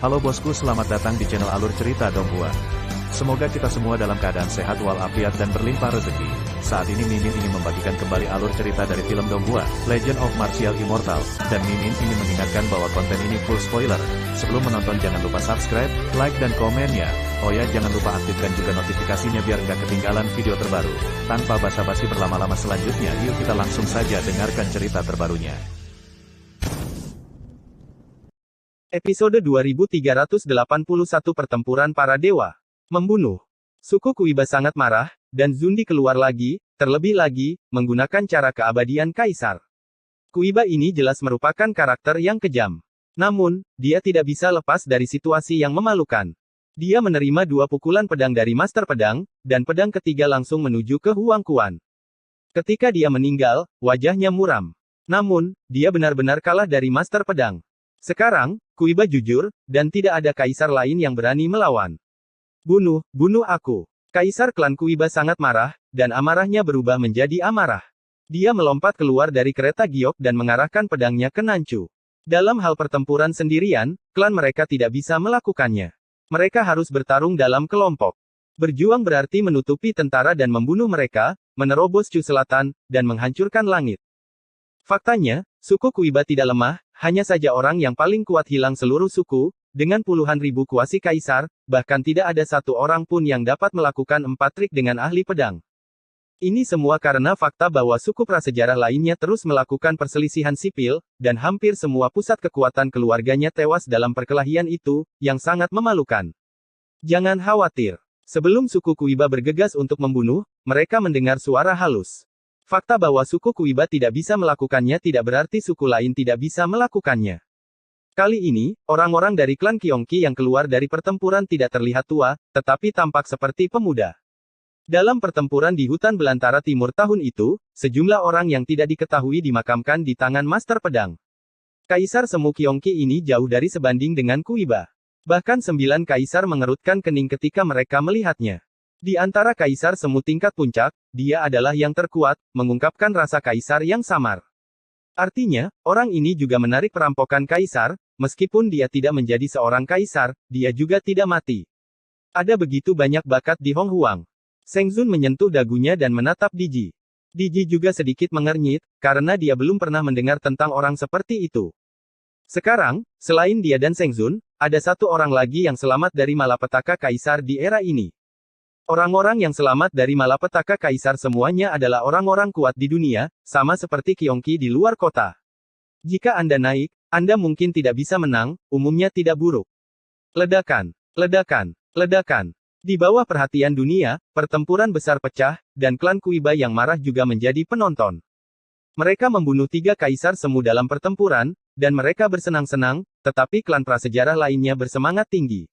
Halo bosku, selamat datang di channel Alur Cerita Donghua. Semoga kita semua dalam keadaan sehat walafiat dan berlimpah rezeki. Saat ini Mimin ingin membagikan kembali alur cerita dari film Donghua, Legend of Martial Immortal, dan Mimin ingin mengingatkan bahwa konten ini full spoiler. Sebelum menonton jangan lupa subscribe, like dan komen ya. Oh ya, jangan lupa aktifkan juga notifikasinya biar nggak ketinggalan video terbaru. Tanpa basa-basi berlama-lama selanjutnya, yuk kita langsung saja dengarkan cerita terbarunya. Episode 2381 Pertempuran Para Dewa. Membunuh. Suku Kuiba sangat marah, dan Zundi keluar lagi, terlebih lagi, menggunakan cara keabadian Kaisar. Kuiba ini jelas merupakan karakter yang kejam. Namun, dia tidak bisa lepas dari situasi yang memalukan. Dia menerima 2 pukulan pedang dari Master Pedang, dan pedang ketiga langsung menuju ke Huang Quan. Ketika dia meninggal, wajahnya muram. Namun, dia benar-benar kalah dari Master Pedang. Sekarang, Kuiba jujur, dan tidak ada kaisar lain yang berani melawan. Bunuh aku. Kaisar klan Kuiba sangat marah, dan amarahnya berubah menjadi amarah. Dia melompat keluar dari kereta giok dan mengarahkan pedangnya ke Nancu. Dalam hal pertempuran sendirian, klan mereka tidak bisa melakukannya. Mereka harus bertarung dalam kelompok. Berjuang berarti menutupi tentara dan membunuh mereka, menerobos Chu Selatan, dan menghancurkan langit. Faktanya, suku Kuiba tidak lemah, hanya saja orang yang paling kuat hilang seluruh suku, dengan puluhan ribu kuasi kaisar, bahkan tidak ada satu orang pun yang dapat melakukan 4 trik dengan ahli pedang. Ini semua karena fakta bahwa suku prasejarah lainnya terus melakukan perselisihan sipil, dan hampir semua pusat kekuatan keluarganya tewas dalam perkelahian itu, yang sangat memalukan. Jangan khawatir. Sebelum suku Kuiba bergegas untuk membunuh, mereka mendengar suara halus. Fakta bahwa suku Kuiba tidak bisa melakukannya tidak berarti suku lain tidak bisa melakukannya. Kali ini, orang-orang dari klan Qionqi yang keluar dari pertempuran tidak terlihat tua, tetapi tampak seperti pemuda. Dalam pertempuran di hutan belantara timur tahun itu, sejumlah orang yang tidak diketahui dimakamkan di tangan Master Pedang. Kaisar semu Qionqi ini jauh dari sebanding dengan Kuiba. Bahkan 9 kaisar mengerutkan kening ketika mereka melihatnya. Di antara kaisar semu tingkat puncak, dia adalah yang terkuat, mengungkapkan rasa kaisar yang samar. Artinya, orang ini juga menarik perampokan kaisar, meskipun dia tidak menjadi seorang kaisar, dia juga tidak mati. Ada begitu banyak bakat di Hong Huang. Seng Zun menyentuh dagunya dan menatap Diji. Diji juga sedikit mengernyit, karena dia belum pernah mendengar tentang orang seperti itu. Sekarang, selain dia dan Seng Zun, ada satu orang lagi yang selamat dari malapetaka kaisar di era ini. Orang-orang yang selamat dari malapetaka kaisar semuanya adalah orang-orang kuat di dunia, sama seperti Qionqi di luar kota. Jika Anda naik, Anda mungkin tidak bisa menang, umumnya tidak buruk. Ledakan, ledakan, ledakan. Di bawah perhatian dunia, pertempuran besar pecah, dan klan Kuiba yang marah juga menjadi penonton. Mereka membunuh 3 kaisar semu dalam pertempuran, dan mereka bersenang-senang, tetapi klan prasejarah lainnya bersemangat tinggi.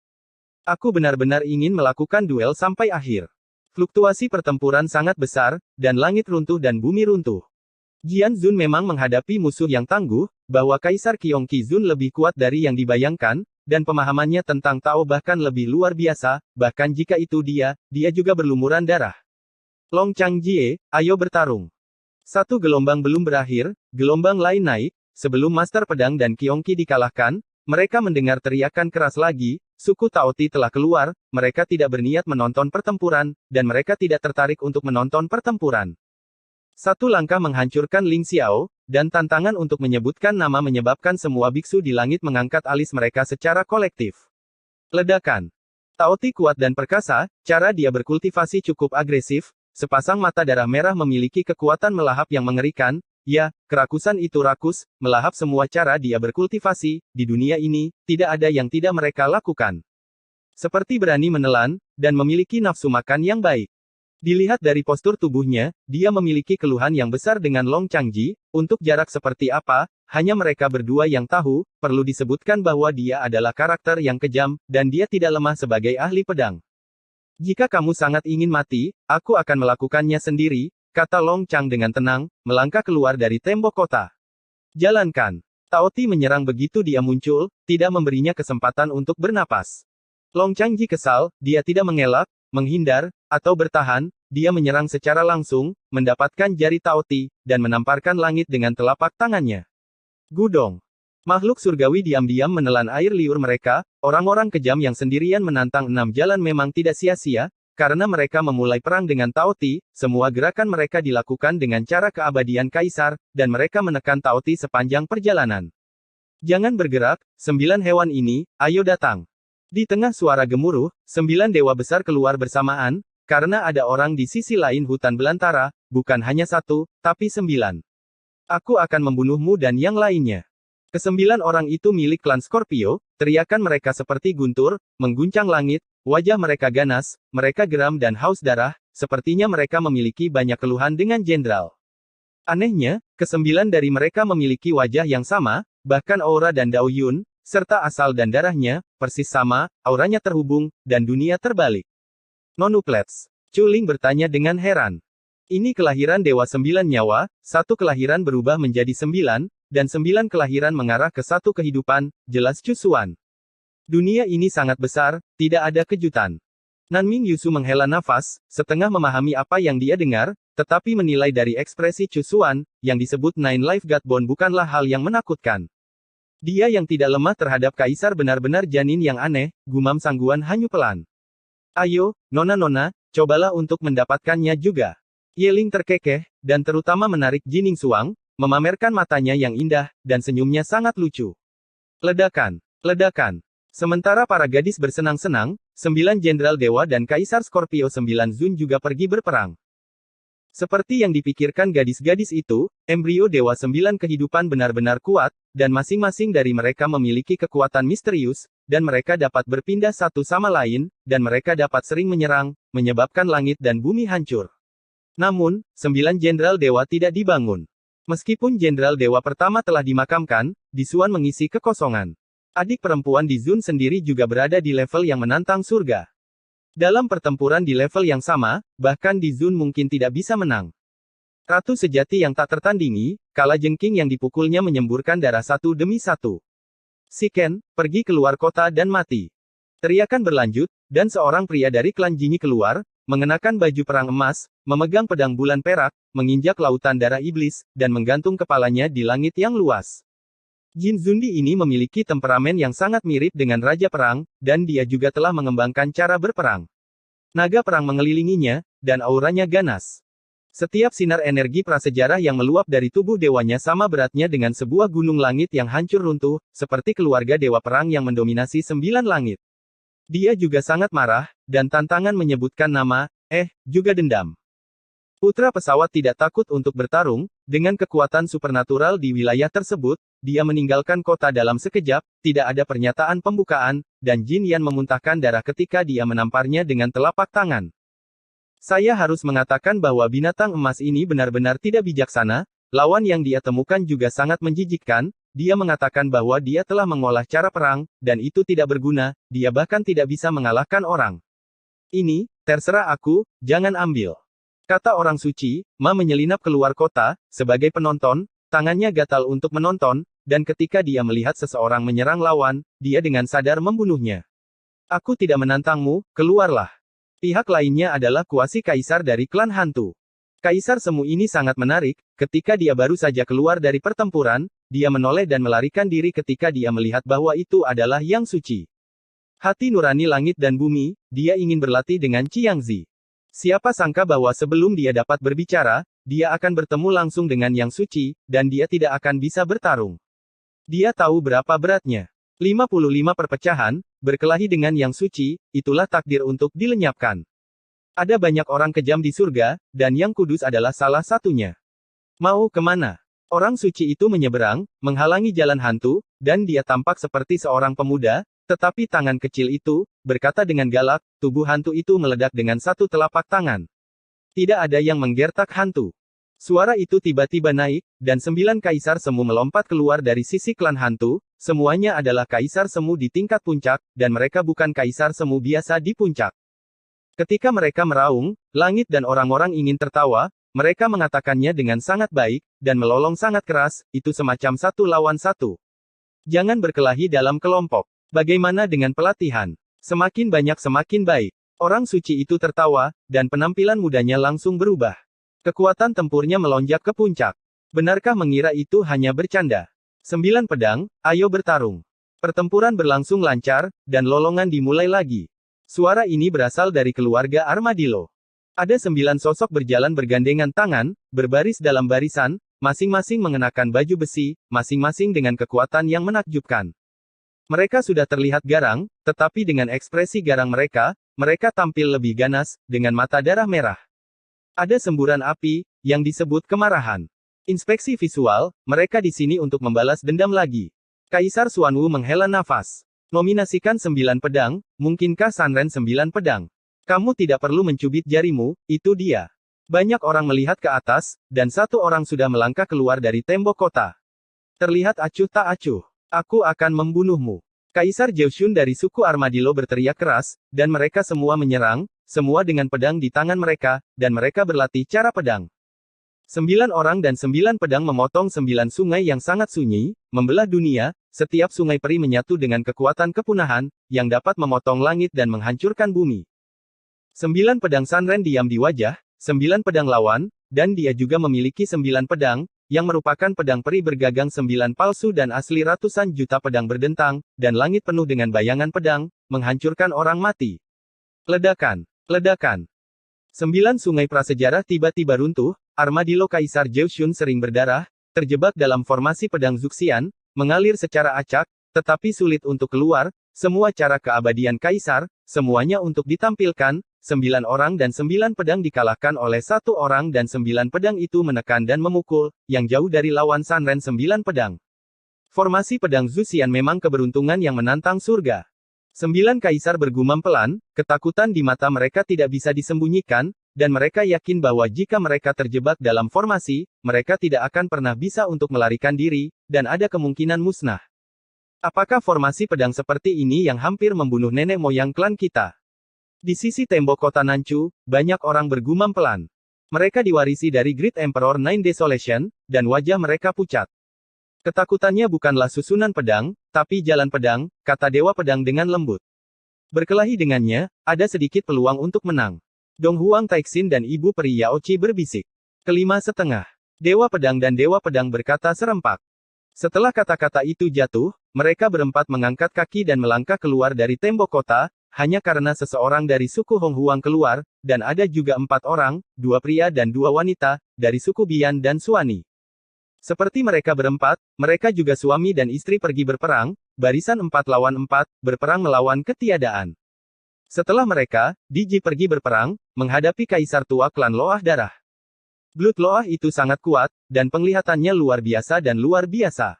Aku benar-benar ingin melakukan duel sampai akhir. Fluktuasi pertempuran sangat besar, dan langit runtuh dan bumi runtuh. Jian Zun memang menghadapi musuh yang tangguh, bahwa Kaisar Qionqi Zun lebih kuat dari yang dibayangkan, dan pemahamannya tentang Tao bahkan lebih luar biasa, bahkan jika itu dia juga berlumuran darah. Long Changjie, ayo bertarung. Satu gelombang belum berakhir, gelombang lain naik, sebelum Master Pedang dan Qionqi dikalahkan, mereka mendengar teriakan keras lagi. Suku Taoti telah keluar, mereka tidak berniat menonton pertempuran, dan mereka tidak tertarik untuk menonton pertempuran. Satu langkah menghancurkan Ling Xiao, dan tantangan untuk menyebutkan nama menyebabkan semua biksu di langit mengangkat alis mereka secara kolektif. Ledakan. Taoti kuat dan perkasa, cara dia berkultivasi cukup agresif, sepasang mata darah merah memiliki kekuatan melahap yang mengerikan. Ya, kerakusan itu rakus, melahap semua cara dia berkultivasi, di dunia ini, tidak ada yang tidak mereka lakukan. Seperti berani menelan, dan memiliki nafsu makan yang baik. Dilihat dari postur tubuhnya, dia memiliki keluhan yang besar dengan Long Changji, untuk jarak seperti apa, hanya mereka berdua yang tahu, perlu disebutkan bahwa dia adalah karakter yang kejam, dan dia tidak lemah sebagai ahli pedang. Jika kamu sangat ingin mati, aku akan melakukannya sendiri, kata Long Chang dengan tenang, melangkah keluar dari tembok kota. Jalankan. Taoti menyerang begitu dia muncul, tidak memberinya kesempatan untuk bernapas. Long Changji kesal, dia tidak mengelak, menghindar, atau bertahan, dia menyerang secara langsung, mendapatkan jari Taoti, dan menamparkan langit dengan telapak tangannya. Gudong. Makhluk surgawi diam-diam menelan air liur mereka, orang-orang kejam yang sendirian menantang 6 jalan memang tidak sia-sia, karena mereka memulai perang dengan Taoti, semua gerakan mereka dilakukan dengan cara keabadian Kaisar, dan mereka menekan Taoti sepanjang perjalanan. Jangan bergerak, 9 hewan ini, ayo datang. Di tengah suara gemuruh, 9 dewa besar keluar bersamaan, karena ada orang di sisi lain hutan belantara, bukan hanya 1, tapi 9. Aku akan membunuhmu dan yang lainnya. Ke-9 orang itu milik klan Scorpio, teriakan mereka seperti guntur, mengguncang langit, wajah mereka ganas, mereka geram dan haus darah, sepertinya mereka memiliki banyak keluhan dengan jenderal. Anehnya, ke-9 dari mereka memiliki wajah yang sama, bahkan aura dan Dao Yun, serta asal dan darahnya, persis sama, auranya terhubung, dan dunia terbalik. Nonuplets. Chuling bertanya dengan heran. Ini kelahiran Dewa 9 nyawa, satu kelahiran berubah menjadi 9, dan 9 kelahiran mengarah ke satu kehidupan, jelas Cusuan. Dunia ini sangat besar, tidak ada kejutan. Nanming Yusu menghela nafas, setengah memahami apa yang dia dengar, tetapi menilai dari ekspresi Cusuan, yang disebut Nine Life God Bond bukanlah hal yang menakutkan. Dia yang tidak lemah terhadap Kaisar benar-benar janin yang aneh, gumam Sangguan Hanyu pelan. Ayo, nona-nona, cobalah untuk mendapatkannya juga. Yeling terkekeh, dan terutama menarik Jining Suang, memamerkan matanya yang indah, dan senyumnya sangat lucu. Ledakan, ledakan. Sementara para gadis bersenang-senang, 9 Jenderal Dewa dan Kaisar Scorpio 9 Zun juga pergi berperang. Seperti yang dipikirkan gadis-gadis itu, embrio Dewa 9 kehidupan benar-benar kuat, dan masing-masing dari mereka memiliki kekuatan misterius, dan mereka dapat berpindah satu sama lain, dan mereka dapat sering menyerang, menyebabkan langit dan bumi hancur. Namun, 9 Jenderal Dewa tidak dibangun. Meskipun Jenderal Dewa pertama telah dimakamkan, Disuan mengisi kekosongan. Adik perempuan Di Zun sendiri juga berada di level yang menantang surga. Dalam pertempuran di level yang sama, bahkan Di Zun mungkin tidak bisa menang. Ratu sejati yang tak tertandingi, kala jengking yang dipukulnya menyemburkan darah satu demi satu. Si Ken, pergi keluar kota dan mati. Teriakan berlanjut, dan seorang pria dari klan Jinyi keluar, mengenakan baju perang emas, memegang pedang bulan perak, menginjak lautan darah iblis, dan menggantung kepalanya di langit yang luas. Jin Zundi ini memiliki temperamen yang sangat mirip dengan Raja Perang, dan dia juga telah mengembangkan cara berperang. Naga perang mengelilinginya, dan auranya ganas. Setiap sinar energi prasejarah yang meluap dari tubuh dewanya sama beratnya dengan sebuah gunung langit yang hancur runtuh, seperti keluarga dewa perang yang mendominasi 9 langit. Dia juga sangat marah, dan tantangan menyebutkan nama, juga dendam. Putra pesawat tidak takut untuk bertarung, dengan kekuatan supernatural di wilayah tersebut, dia meninggalkan kota dalam sekejap, tidak ada pernyataan pembukaan, dan Jin Yan memuntahkan darah ketika dia menamparnya dengan telapak tangan. Saya harus mengatakan bahwa binatang emas ini benar-benar tidak bijaksana, lawan yang dia temukan juga sangat menjijikkan, dia mengatakan bahwa dia telah mengolah cara perang, dan itu tidak berguna, dia bahkan tidak bisa mengalahkan orang. Ini, terserah aku, jangan ambil. Kata orang suci, Ma menyelinap keluar kota, sebagai penonton, tangannya gatal untuk menonton, dan ketika dia melihat seseorang menyerang lawan, dia dengan sadar membunuhnya. Aku tidak menantangmu, keluarlah. Pihak lainnya adalah kuasi kaisar dari klan hantu. Kaisar semu ini sangat menarik, ketika dia baru saja keluar dari pertempuran, dia menoleh dan melarikan diri ketika dia melihat bahwa itu adalah yang suci. Hati nurani langit dan bumi, dia ingin berlatih dengan Qiangzi. Siapa sangka bahwa sebelum dia dapat berbicara, dia akan bertemu langsung dengan Yang Suci, dan dia tidak akan bisa bertarung. Dia tahu berapa beratnya. 55 perpecahan, berkelahi dengan Yang Suci, itulah takdir untuk dilenyapkan. Ada banyak orang kejam di surga, dan Yang Kudus adalah salah satunya. Mau kemana? Orang suci itu menyeberang, menghalangi jalan hantu, dan dia tampak seperti seorang pemuda, tetapi tangan kecil itu, berkata dengan galak, tubuh hantu itu meledak dengan satu telapak tangan. Tidak ada yang menggertak hantu. Suara itu tiba-tiba naik, dan 9 kaisar semu melompat keluar dari sisi klan hantu, semuanya adalah kaisar semu di tingkat puncak, dan mereka bukan kaisar semu biasa di puncak. Ketika mereka meraung, langit dan orang-orang ingin tertawa, mereka mengatakannya dengan sangat baik, dan melolong sangat keras, itu semacam 1 lawan 1. Jangan berkelahi dalam kelompok. Bagaimana dengan pelatihan? Semakin banyak semakin baik. Orang suci itu tertawa, dan penampilan mudanya langsung berubah. Kekuatan tempurnya melonjak ke puncak. Benarkah mengira itu hanya bercanda? 9 pedang, ayo bertarung. Pertempuran berlangsung lancar, dan lolongan dimulai lagi. Suara ini berasal dari keluarga Armadillo. Ada 9 sosok berjalan bergandengan tangan, berbaris dalam barisan, masing-masing mengenakan baju besi, masing-masing dengan kekuatan yang menakjubkan. Mereka sudah terlihat garang, tetapi dengan ekspresi garang mereka, mereka tampil lebih ganas, dengan mata darah merah. Ada semburan api, yang disebut kemarahan. Inspeksi visual, mereka di sini untuk membalas dendam lagi. Kaisar Xuanwu menghela nafas. Nominasikan 9 pedang, mungkinkah Sanren 9 pedang? Kamu tidak perlu mencubit jarimu, itu dia. Banyak orang melihat ke atas, dan satu orang sudah melangkah keluar dari tembok kota. Terlihat acuh tak acuh. Aku akan membunuhmu. Kaisar Zhou dari suku Armadillo berteriak keras, dan mereka semua menyerang, semua dengan pedang di tangan mereka, dan mereka berlatih cara pedang. 9 orang dan 9 pedang memotong 9 sungai yang sangat sunyi, membelah dunia, setiap sungai peri menyatu dengan kekuatan kepunahan, yang dapat memotong langit dan menghancurkan bumi. 9 pedang Sanren diam di wajah, 9 pedang lawan, dan dia juga memiliki 9 pedang, yang merupakan pedang peri bergagang 9 palsu dan asli ratusan juta pedang berdentang, dan langit penuh dengan bayangan pedang, menghancurkan orang mati. Ledakan, ledakan. 9 sungai prasejarah tiba-tiba runtuh, Armadillo Kaisar Zhou sering berdarah, terjebak dalam formasi pedang Zuxian, mengalir secara acak, tetapi sulit untuk keluar, semua cara keabadian Kaisar, semuanya untuk ditampilkan, 9 orang dan 9 pedang dikalahkan oleh 1 orang dan 9 pedang itu menekan dan memukul, yang jauh dari lawan Sanren 9 pedang. Formasi pedang Zuxian memang keberuntungan yang menantang surga. 9 kaisar bergumam pelan, ketakutan di mata mereka tidak bisa disembunyikan, dan mereka yakin bahwa jika mereka terjebak dalam formasi, mereka tidak akan pernah bisa untuk melarikan diri, dan ada kemungkinan musnah. Apakah formasi pedang seperti ini yang hampir membunuh nenek moyang klan kita? Di sisi tembok kota Nanchu, banyak orang bergumam pelan. Mereka diwarisi dari Great Emperor Nine Desolation, dan wajah mereka pucat. Ketakutannya bukanlah susunan pedang, tapi jalan pedang, kata Dewa Pedang dengan lembut. Berkelahi dengannya, ada sedikit peluang untuk menang. Dong Huang Taixin dan Ibu Peri Yaochi berbisik. Kelima setengah. Dewa Pedang dan Dewa Pedang berkata serempak. Setelah kata-kata itu jatuh, mereka berempat mengangkat kaki dan melangkah keluar dari tembok kota, hanya karena seseorang dari suku Hong Huang keluar, dan ada juga 4 orang, 2 pria dan 2 wanita, dari suku Bian dan Suani. Seperti mereka berempat, mereka juga suami dan istri pergi berperang, barisan 4 lawan 4, berperang melawan ketiadaan. Setelah mereka, Diji pergi berperang, menghadapi kaisar tua klan Loah Darah. Blood Loah itu sangat kuat, dan penglihatannya luar biasa dan luar biasa.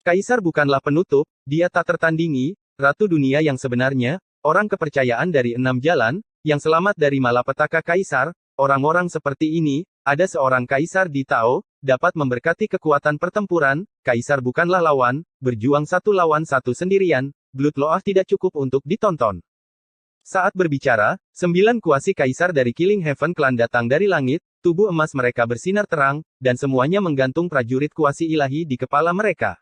Kaisar bukanlah penutup, dia tak tertandingi, ratu dunia yang sebenarnya, orang kepercayaan dari 6 jalan, yang selamat dari malapetaka kaisar, orang-orang seperti ini, ada seorang kaisar di Tao, dapat memberkati kekuatan pertempuran, kaisar bukanlah lawan, berjuang 1 lawan 1 sendirian, Blood Loah tidak cukup untuk ditonton. Saat berbicara, 9 kuasi kaisar dari Killing Heaven Clan datang dari langit, tubuh emas mereka bersinar terang, dan semuanya menggantung prajurit kuasi ilahi di kepala mereka.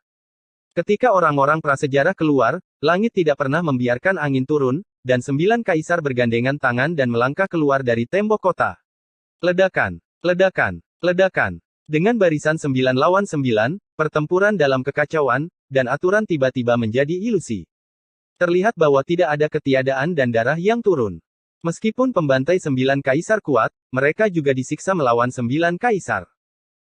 Ketika orang-orang prasejarah keluar, langit tidak pernah membiarkan angin turun, dan 9 kaisar bergandengan tangan dan melangkah keluar dari tembok kota. Ledakan, ledakan, ledakan. Dengan barisan 9 lawan 9, pertempuran dalam kekacauan, dan aturan tiba-tiba menjadi ilusi. Terlihat bahwa tidak ada ketiadaan dan darah yang turun. Meskipun pembantai 9 kaisar kuat, mereka juga disiksa melawan 9 kaisar.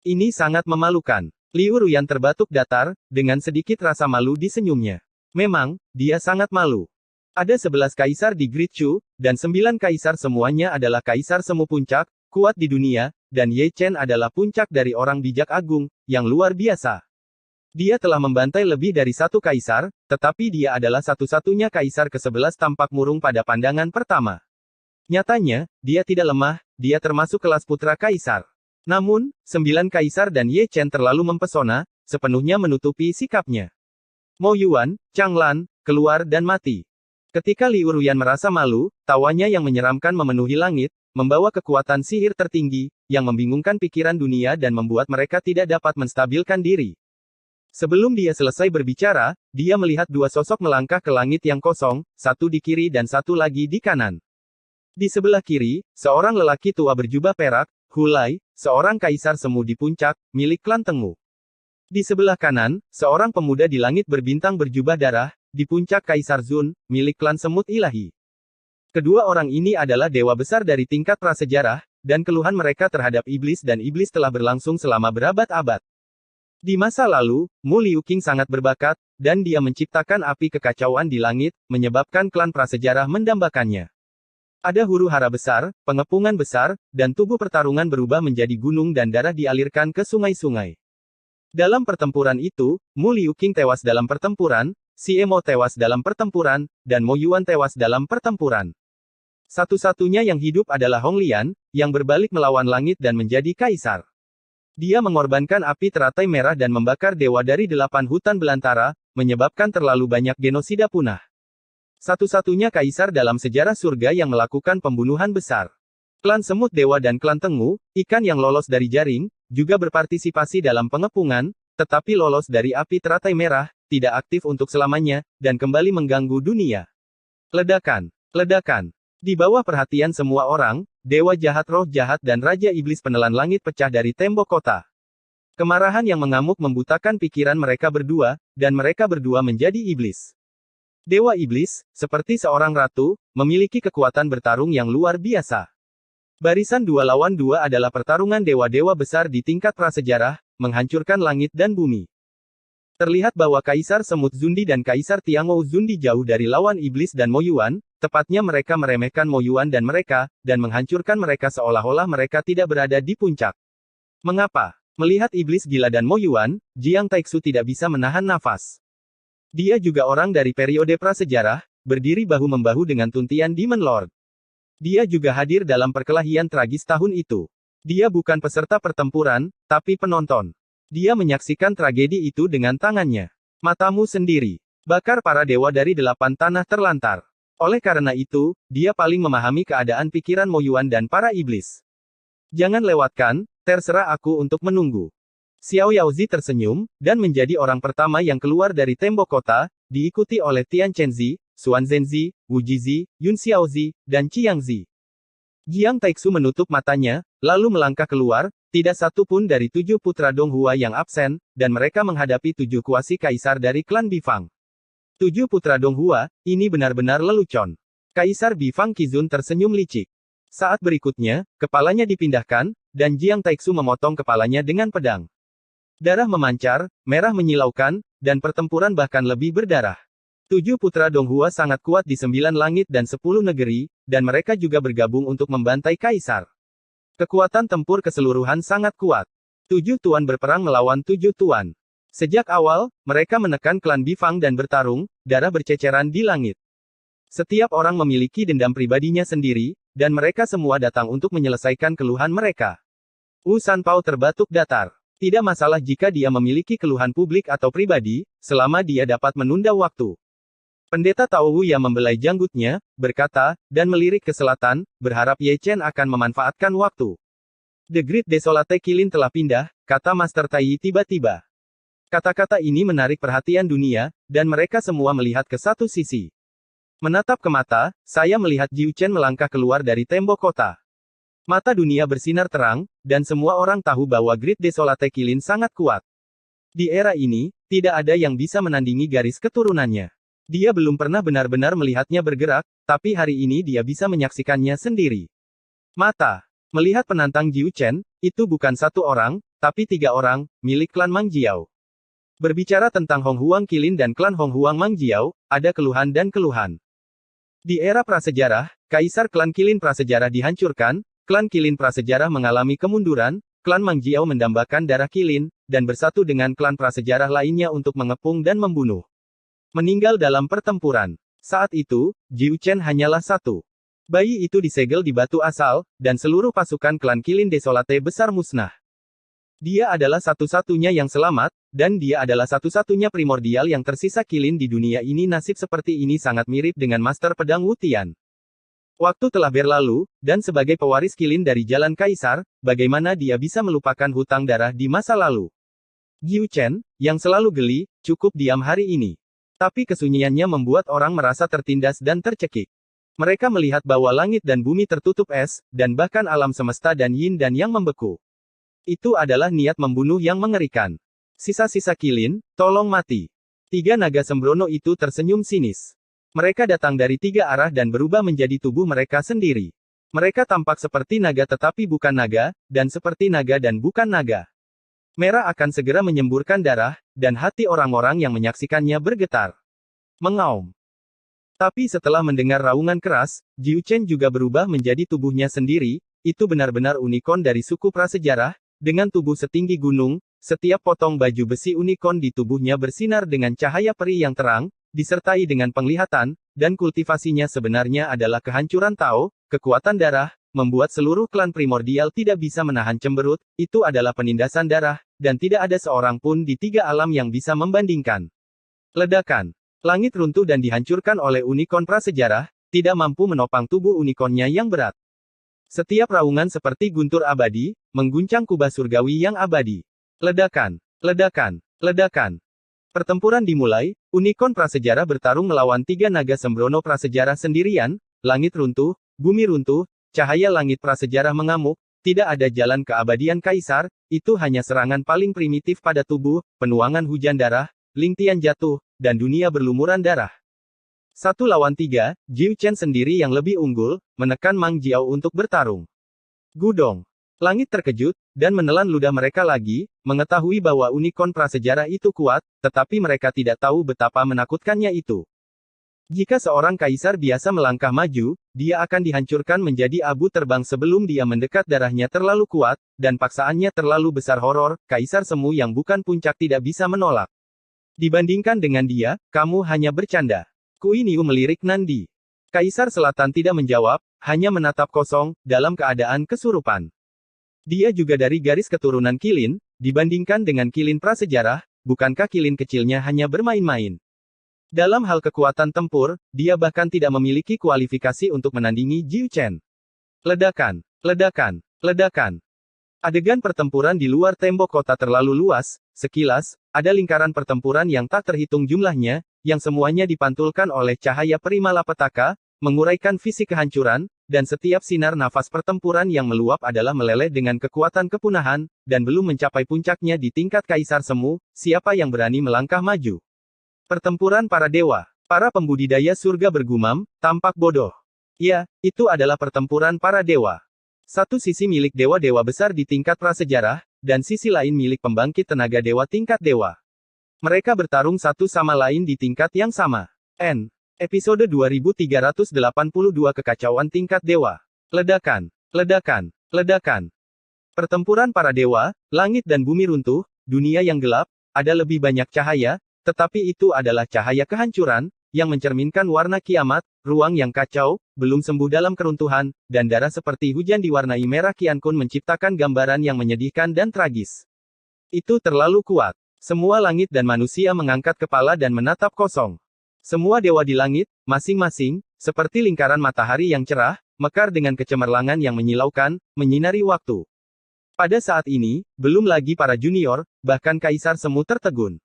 Ini sangat memalukan. Liu Ruyan terbatuk datar, dengan sedikit rasa malu di senyumnya. Memang, dia sangat malu. Ada 11 kaisar di Great Chu, dan 9 kaisar semuanya adalah kaisar semu puncak, kuat di dunia, dan Ye Chen adalah puncak dari orang bijak agung, yang luar biasa. Dia telah membantai lebih dari 1 kaisar, tetapi dia adalah satu-satunya kaisar ke-11 tampak murung pada pandangan pertama. Nyatanya, dia tidak lemah, dia termasuk kelas putra kaisar. Namun, 9 kaisar dan Ye Chen terlalu mempesona, sepenuhnya menutupi sikapnya. Mo Yuan, Chang Lan, keluar dan mati. Ketika Liu Ruyan merasa malu, tawanya yang menyeramkan memenuhi langit, membawa kekuatan sihir tertinggi, yang membingungkan pikiran dunia dan membuat mereka tidak dapat menstabilkan diri. Sebelum dia selesai berbicara, dia melihat 2 sosok melangkah ke langit yang kosong, satu di kiri dan satu lagi di kanan. Di sebelah kiri, seorang lelaki tua berjubah perak, Hulai, seorang kaisar semu di puncak, milik klan Tengu. Di sebelah kanan, seorang pemuda di langit berbintang berjubah darah, di puncak Kaisar Zun, milik klan semut ilahi. Kedua orang ini adalah dewa besar dari tingkat prasejarah, dan keluhan mereka terhadap iblis dan iblis telah berlangsung selama berabad-abad. Di masa lalu, Mu Liuqing sangat berbakat, dan dia menciptakan api kekacauan di langit, menyebabkan klan prasejarah mendambakannya. Ada huru-hara besar, pengepungan besar, dan tubuh pertarungan berubah menjadi gunung dan darah dialirkan ke sungai-sungai. Dalam pertempuran itu, Mu Liuqing tewas dalam pertempuran, Xie Mo tewas dalam pertempuran, dan Mo Yuan tewas dalam pertempuran. Satu-satunya yang hidup adalah Hong Lian, yang berbalik melawan langit dan menjadi kaisar. Dia mengorbankan api teratai merah dan membakar dewa dari 8 hutan belantara, menyebabkan terlalu banyak genosida punah. Satu-satunya kaisar dalam sejarah surga yang melakukan pembunuhan besar. Klan semut dewa dan klan tengu, ikan yang lolos dari jaring, juga berpartisipasi dalam pengepungan, tetapi lolos dari api teratai merah, tidak aktif untuk selamanya, dan kembali mengganggu dunia. Ledakan. Ledakan. Di bawah perhatian semua orang, dewa jahat roh jahat dan raja iblis penelan langit pecah dari tembok kota. Kemarahan yang mengamuk membutakan pikiran mereka berdua, dan mereka berdua menjadi iblis. Dewa iblis, seperti seorang ratu, memiliki kekuatan bertarung yang luar biasa. Barisan 2 lawan 2 adalah pertarungan dewa-dewa besar di tingkat prasejarah, menghancurkan langit dan bumi. Terlihat bahwa Kaisar Semut Zundi dan Kaisar Tiangou Zundi jauh dari lawan iblis dan Mo Yuan, tepatnya mereka meremehkan Mo Yuan dan menghancurkan mereka seolah-olah mereka tidak berada di puncak. Mengapa? Melihat iblis gila dan Mo Yuan, Jiang Taixu tidak bisa menahan nafas. Dia juga orang dari periode prasejarah, berdiri bahu-membahu dengan Tuntian Demon Lord. Dia juga hadir dalam perkelahian tragis tahun itu. Dia bukan peserta pertempuran, tapi penonton. Dia menyaksikan tragedi itu dengan tangannya. Matamu sendiri. Bakar para dewa dari 8 tanah terlantar. Oleh karena itu, dia paling memahami keadaan pikiran Mo Yuan dan para iblis. Jangan lewatkan, terserah aku untuk menunggu. Xiao Yaozi tersenyum, dan menjadi orang pertama yang keluar dari tembok kota, diikuti oleh Tian Chenzi, Xuan Zhenzi, Wu Jizi, Yun Xiaozi, dan Qiang Zi. Jiang Taixu menutup matanya, lalu melangkah keluar, tidak satu pun dari 7 putra Donghua yang absen, dan mereka menghadapi 7 kuasi kaisar dari klan Bifang. 7 putra Donghua, ini benar-benar lelucon. Kaisar Bifang Qizun tersenyum licik. Saat berikutnya, kepalanya dipindahkan, dan Jiang Taixu memotong kepalanya dengan pedang. Darah memancar, merah menyilaukan, dan pertempuran bahkan lebih berdarah. 7 putra Donghua sangat kuat di 9 langit dan 10 negeri, dan mereka juga bergabung untuk membantai kaisar. Kekuatan tempur keseluruhan sangat kuat. 7 tuan berperang melawan 7 tuan. Sejak awal, mereka menekan klan Bifang dan bertarung, darah berceceran di langit. Setiap orang memiliki dendam pribadinya sendiri, dan mereka semua datang untuk menyelesaikan keluhan mereka. Wu Sanpao terbatuk datar. Tidak masalah jika dia memiliki keluhan publik atau pribadi, selama dia dapat menunda waktu. Pendeta Tao Wu yang membelai janggutnya, berkata, dan melirik ke selatan, berharap Ye Chen akan memanfaatkan waktu. The Great Desolate Kilin telah pindah, kata Master Tai tiba-tiba. Kata-kata ini menarik perhatian dunia, dan mereka semua melihat ke satu sisi. Menatap ke mata, saya melihat Jiu Chen melangkah keluar dari tembok kota. Mata dunia bersinar terang, dan semua orang tahu bahwa Great Desolate Kilin sangat kuat. Di era ini, tidak ada yang bisa menandingi garis keturunannya. Dia belum pernah benar-benar melihatnya bergerak, tapi hari ini dia bisa menyaksikannya sendiri. Mata. Melihat penantang Jiu Chen, itu bukan 1 orang, tapi 3 orang, milik klan Mang Jiao. Berbicara tentang Hong Huang Kilin dan klan Hong Huang Mang Jiao, ada keluhan dan keluhan. Di era prasejarah, Kaisar klan Kilin prasejarah dihancurkan, klan Kilin prasejarah mengalami kemunduran, klan Mang Jiao mendambakan darah Kilin, dan bersatu dengan klan prasejarah lainnya untuk mengepung dan membunuh. Meninggal dalam pertempuran. Saat itu, Jiu Chen hanyalah 1. Bayi itu disegel di batu asal, dan seluruh pasukan klan Kilin Desolate besar musnah. Dia adalah satu-satunya yang selamat, dan dia adalah satu-satunya primordial yang tersisa Kilin di dunia ini. Nasib seperti ini sangat mirip dengan Master Pedang Wu Tian. Waktu telah berlalu, dan sebagai pewaris Kilin dari Jalan Kaisar, bagaimana dia bisa melupakan hutang darah di masa lalu? Jiu Chen, yang selalu geli, cukup diam hari ini. Tapi kesunyiannya membuat orang merasa tertindas dan tercekik. Mereka melihat bahwa langit dan bumi tertutup es, dan bahkan alam semesta dan yin dan yang membeku. Itu adalah niat membunuh yang mengerikan. Sisa-sisa kilin, tolong mati. Tiga naga sembrono itu tersenyum sinis. Mereka datang dari tiga arah dan berubah menjadi tubuh mereka sendiri. Mereka tampak seperti naga tetapi bukan naga, dan seperti naga dan bukan naga. Merah akan segera menyemburkan darah, dan hati orang-orang yang menyaksikannya bergetar. Mengaum. Tapi setelah mendengar raungan keras, Jiu Chen juga berubah menjadi tubuhnya sendiri. Itu benar-benar unicorn dari suku prasejarah, dengan tubuh setinggi gunung. Setiap potong baju besi unicorn di tubuhnya bersinar dengan cahaya peri yang terang, disertai dengan penglihatan, dan kultivasinya sebenarnya adalah kehancuran Tao, kekuatan darah, membuat seluruh klan primordial tidak bisa menahan cemberut. Itu adalah penindasan darah, dan tidak ada seorang pun di tiga alam yang bisa membandingkan. Ledakan. Langit runtuh dan dihancurkan oleh unicorn prasejarah, tidak mampu menopang tubuh unicornnya yang berat. Setiap raungan seperti guntur abadi, mengguncang kubah surgawi yang abadi. Ledakan. Ledakan. Ledakan. Pertempuran dimulai, unicorn prasejarah bertarung melawan tiga naga sembrono prasejarah sendirian, langit runtuh, bumi runtuh, cahaya langit prasejarah mengamuk, tidak ada jalan keabadian kaisar, itu hanya serangan paling primitif pada tubuh, penuangan hujan darah, Lingtian jatuh, dan dunia berlumuran darah. 1 lawan 3, Jiu Chen sendiri yang lebih unggul, menekan Mang Jiao untuk bertarung. Gudong. Langit terkejut, dan menelan ludah mereka lagi, mengetahui bahwa unicorn prasejarah itu kuat, tetapi mereka tidak tahu betapa menakutkannya itu. Jika seorang kaisar biasa melangkah maju, dia akan dihancurkan menjadi abu terbang sebelum dia mendekat. Darahnya terlalu kuat, dan paksaannya terlalu besar. Horor, kaisar semu yang bukan puncak tidak bisa menolak. Dibandingkan dengan dia, kamu hanya bercanda. Kui Niu melirik Nandi. Kaisar Selatan tidak menjawab, hanya menatap kosong, dalam keadaan kesurupan. Dia juga dari garis keturunan Kilin, dibandingkan dengan Kilin prasejarah, bukankah Kilin kecilnya hanya bermain-main? Dalam hal kekuatan tempur, dia bahkan tidak memiliki kualifikasi untuk menandingi Jiu Chen. Ledakan, ledakan, ledakan. Adegan pertempuran di luar tembok kota terlalu luas, sekilas, ada lingkaran pertempuran yang tak terhitung jumlahnya, yang semuanya dipantulkan oleh cahaya peri malapetaka, menguraikan fisik kehancuran, dan setiap sinar nafas pertempuran yang meluap adalah meleleh dengan kekuatan kepunahan, dan belum mencapai puncaknya di tingkat kaisar semu, siapa yang berani melangkah maju? Pertempuran para dewa. Para pembudidaya surga bergumam, tampak bodoh. Ya, itu adalah pertempuran para dewa. Satu sisi milik dewa-dewa besar di tingkat prasejarah, dan sisi lain milik pembangkit tenaga dewa tingkat dewa. Mereka bertarung satu sama lain di tingkat yang sama. Episode 2382 Kekacauan Tingkat Dewa. Ledakan, ledakan, ledakan. Pertempuran para dewa, langit dan bumi runtuh, dunia yang gelap, ada lebih banyak cahaya, tetapi itu adalah cahaya kehancuran, yang mencerminkan warna kiamat, ruang yang kacau, belum sembuh dalam keruntuhan, dan darah seperti hujan diwarnai merah. Qian Kun menciptakan gambaran yang menyedihkan dan tragis. Itu terlalu kuat. Semua langit dan manusia mengangkat kepala dan menatap kosong. Semua dewa di langit, masing-masing, seperti lingkaran matahari yang cerah, mekar dengan kecemerlangan yang menyilaukan, menyinari waktu. Pada saat ini, belum lagi para junior, bahkan kaisar semu tertegun.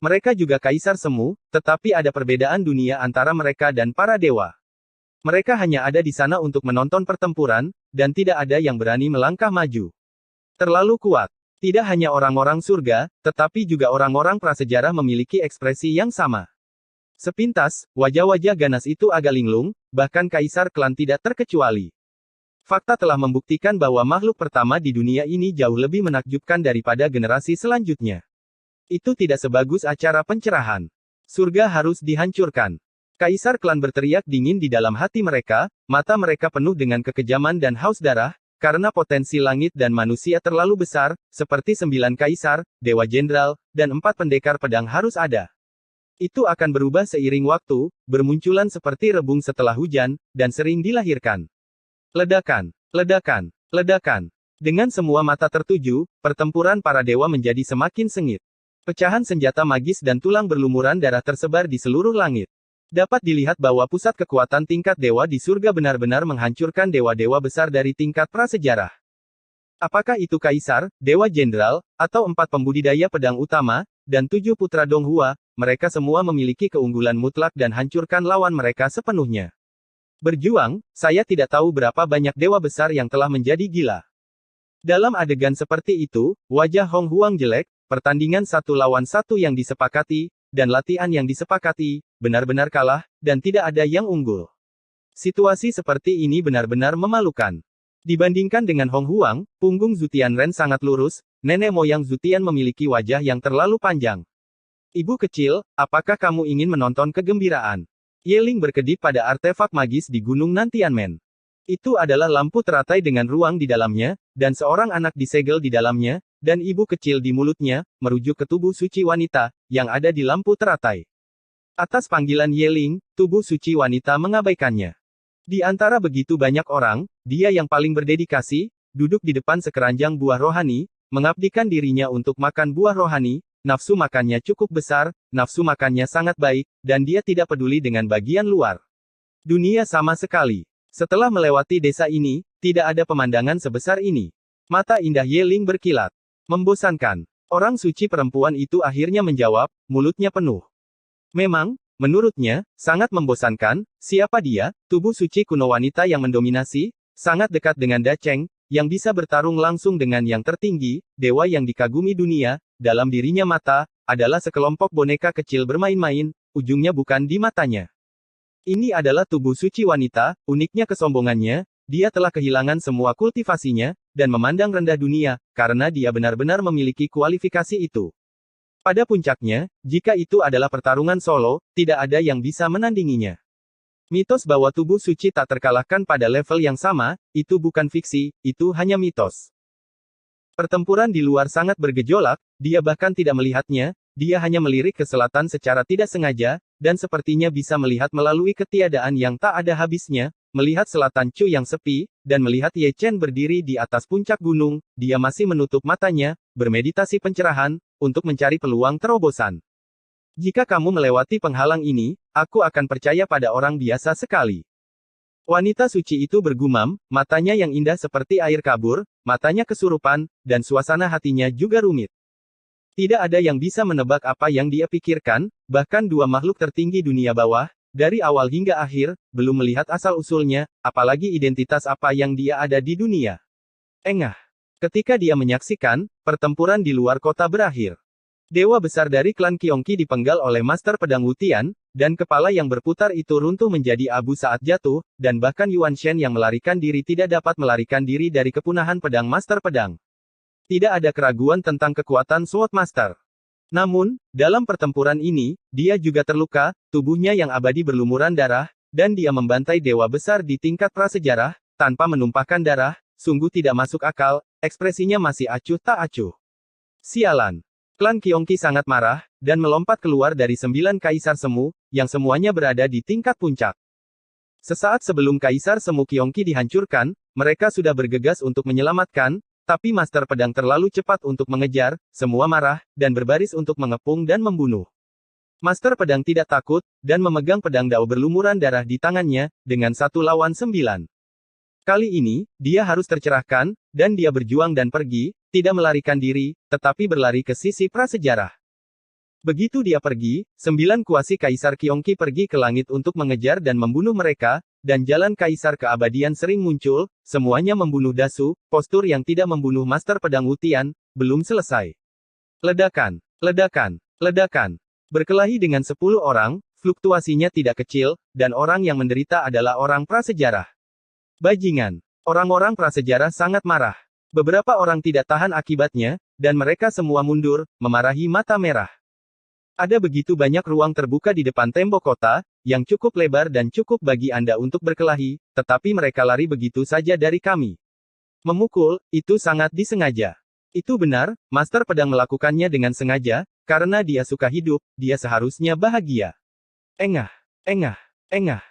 Mereka juga kaisar semu, tetapi ada perbedaan dunia antara mereka dan para dewa. Mereka hanya ada di sana untuk menonton pertempuran, dan tidak ada yang berani melangkah maju. Terlalu kuat. Tidak hanya orang-orang surga, tetapi juga orang-orang prasejarah memiliki ekspresi yang sama. Sepintas, wajah-wajah ganas itu agak linglung, bahkan kaisar klan tidak terkecuali. Fakta telah membuktikan bahwa makhluk pertama di dunia ini jauh lebih menakjubkan daripada generasi selanjutnya. Itu tidak sebagus acara pencerahan. Surga harus dihancurkan. Kaisar klan berteriak dingin di dalam hati mereka, mata mereka penuh dengan kekejaman dan haus darah, karena potensi langit dan manusia terlalu besar, seperti 9 kaisar, dewa jenderal, dan 4 pendekar pedang harus ada. Itu akan berubah seiring waktu, bermunculan seperti rebung setelah hujan, dan sering dilahirkan. Ledakan, ledakan, ledakan. Dengan semua mata tertuju, pertempuran para dewa menjadi semakin sengit. Pecahan senjata magis dan tulang berlumuran darah tersebar di seluruh langit. Dapat dilihat bahwa pusat kekuatan tingkat dewa di surga benar-benar menghancurkan dewa-dewa besar dari tingkat prasejarah. Apakah itu kaisar, dewa jenderal, atau 4 pembudidaya pedang utama, dan 7 putra Donghua, mereka semua memiliki keunggulan mutlak dan hancurkan lawan mereka sepenuhnya. Berjuang, saya tidak tahu berapa banyak dewa besar yang telah menjadi gila. Dalam adegan seperti itu, wajah Hong Huang jelek, pertandingan 1 lawan 1 yang disepakati, dan latihan yang disepakati, benar-benar kalah, dan tidak ada yang unggul. Situasi seperti ini benar-benar memalukan. Dibandingkan dengan Hong Huang, punggung Zutian Ren sangat lurus, nenek moyang Zutian memiliki wajah yang terlalu panjang. Ibu kecil, apakah kamu ingin menonton kegembiraan? Yeling berkedip pada artefak magis di Gunung Nantianmen. Itu adalah lampu teratai dengan ruang di dalamnya, dan seorang anak disegel di dalamnya, dan ibu kecil di mulutnya, merujuk ke tubuh suci wanita, yang ada di lampu teratai. Atas panggilan Yeling, tubuh suci wanita mengabaikannya. Di antara begitu banyak orang, dia yang paling berdedikasi, duduk di depan sekeranjang buah rohani, mengabdikan dirinya untuk makan buah rohani, nafsu makannya cukup besar, nafsu makannya sangat baik, dan dia tidak peduli dengan bagian luar dunia sama sekali. Setelah melewati desa ini, tidak ada pemandangan sebesar ini. Mata indah Yeling berkilat. Membosankan. Orang suci perempuan itu akhirnya menjawab, mulutnya penuh. Memang, menurutnya, sangat membosankan. Siapa dia? Tubuh suci kuno wanita yang mendominasi, sangat dekat dengan Dacheng, yang bisa bertarung langsung dengan yang tertinggi, dewa yang dikagumi dunia. Dalam dirinya mata, adalah sekelompok boneka kecil bermain-main, ujungnya bukan di matanya. Ini adalah tubuh suci wanita, uniknya kesombongannya, dia telah kehilangan semua kultivasinya, dan memandang rendah dunia, karena dia benar-benar memiliki kualifikasi itu. Pada puncaknya, jika itu adalah pertarungan solo, tidak ada yang bisa menandinginya. Mitos bahwa tubuh suci tak terkalahkan pada level yang sama, itu bukan fiksi, itu hanya mitos. Pertempuran di luar sangat bergejolak, dia bahkan tidak melihatnya, dia hanya melirik ke selatan secara tidak sengaja, dan sepertinya bisa melihat melalui ketiadaan yang tak ada habisnya, melihat selatan Chu yang sepi, dan melihat Ye Chen berdiri di atas puncak gunung, dia masih menutup matanya, bermeditasi pencerahan, untuk mencari peluang terobosan. Jika kamu melewati penghalang ini, aku akan percaya pada orang biasa sekali. Wanita suci itu bergumam, matanya yang indah seperti air kabur, matanya kesurupan, dan suasana hatinya juga rumit. Tidak ada yang bisa menebak apa yang dia pikirkan, bahkan dua makhluk tertinggi dunia bawah, dari awal hingga akhir, belum melihat asal-usulnya, apalagi identitas apa yang dia ada di dunia. Engah. Ketika dia menyaksikan, pertempuran di luar kota berakhir. Dewa besar dari klan Qionqi dipenggal oleh Master Pedang Wutian, dan kepala yang berputar itu runtuh menjadi abu saat jatuh, dan bahkan Yuan Shen yang melarikan diri tidak dapat melarikan diri dari kepunahan pedang Master Pedang. Tidak ada keraguan tentang kekuatan Sword Master. Namun, dalam pertempuran ini, dia juga terluka, tubuhnya yang abadi berlumuran darah, dan dia membantai dewa besar di tingkat prasejarah, tanpa menumpahkan darah, sungguh tidak masuk akal, ekspresinya masih acuh tak acuh. Sialan. Klan Qionqi sangat marah, dan melompat keluar dari 9 kaisar semu, yang semuanya berada di tingkat puncak. Sesaat sebelum kaisar semu Qionqi dihancurkan, mereka sudah bergegas untuk menyelamatkan, tapi Master Pedang terlalu cepat untuk mengejar, semua marah, dan berbaris untuk mengepung dan membunuh. Master Pedang tidak takut, dan memegang pedang dao berlumuran darah di tangannya, dengan 1 lawan 9. Kali ini, dia harus tercerahkan, dan dia berjuang dan pergi, tidak melarikan diri, tetapi berlari ke sisi prasejarah. Begitu dia pergi, 9 kuasi Kaisar Qionqi pergi ke langit untuk mengejar dan membunuh mereka, dan jalan Kaisar keabadian sering muncul, semuanya membunuh Dasu, postur yang tidak membunuh Master Pedang Wutian, belum selesai. Ledakan, ledakan, ledakan. Berkelahi dengan 10 orang, fluktuasinya tidak kecil, dan orang yang menderita adalah orang prasejarah. Bajingan. Orang-orang prasejarah sangat marah. Beberapa orang tidak tahan akibatnya, dan mereka semua mundur, memarahi mata merah. Ada begitu banyak ruang terbuka di depan tembok kota, yang cukup lebar dan cukup bagi Anda untuk berkelahi, tetapi mereka lari begitu saja dari kami. Memukul, itu sangat disengaja. Itu benar, Master Pedang melakukannya dengan sengaja, karena dia suka hidup, dia seharusnya bahagia. Engah, engah, engah.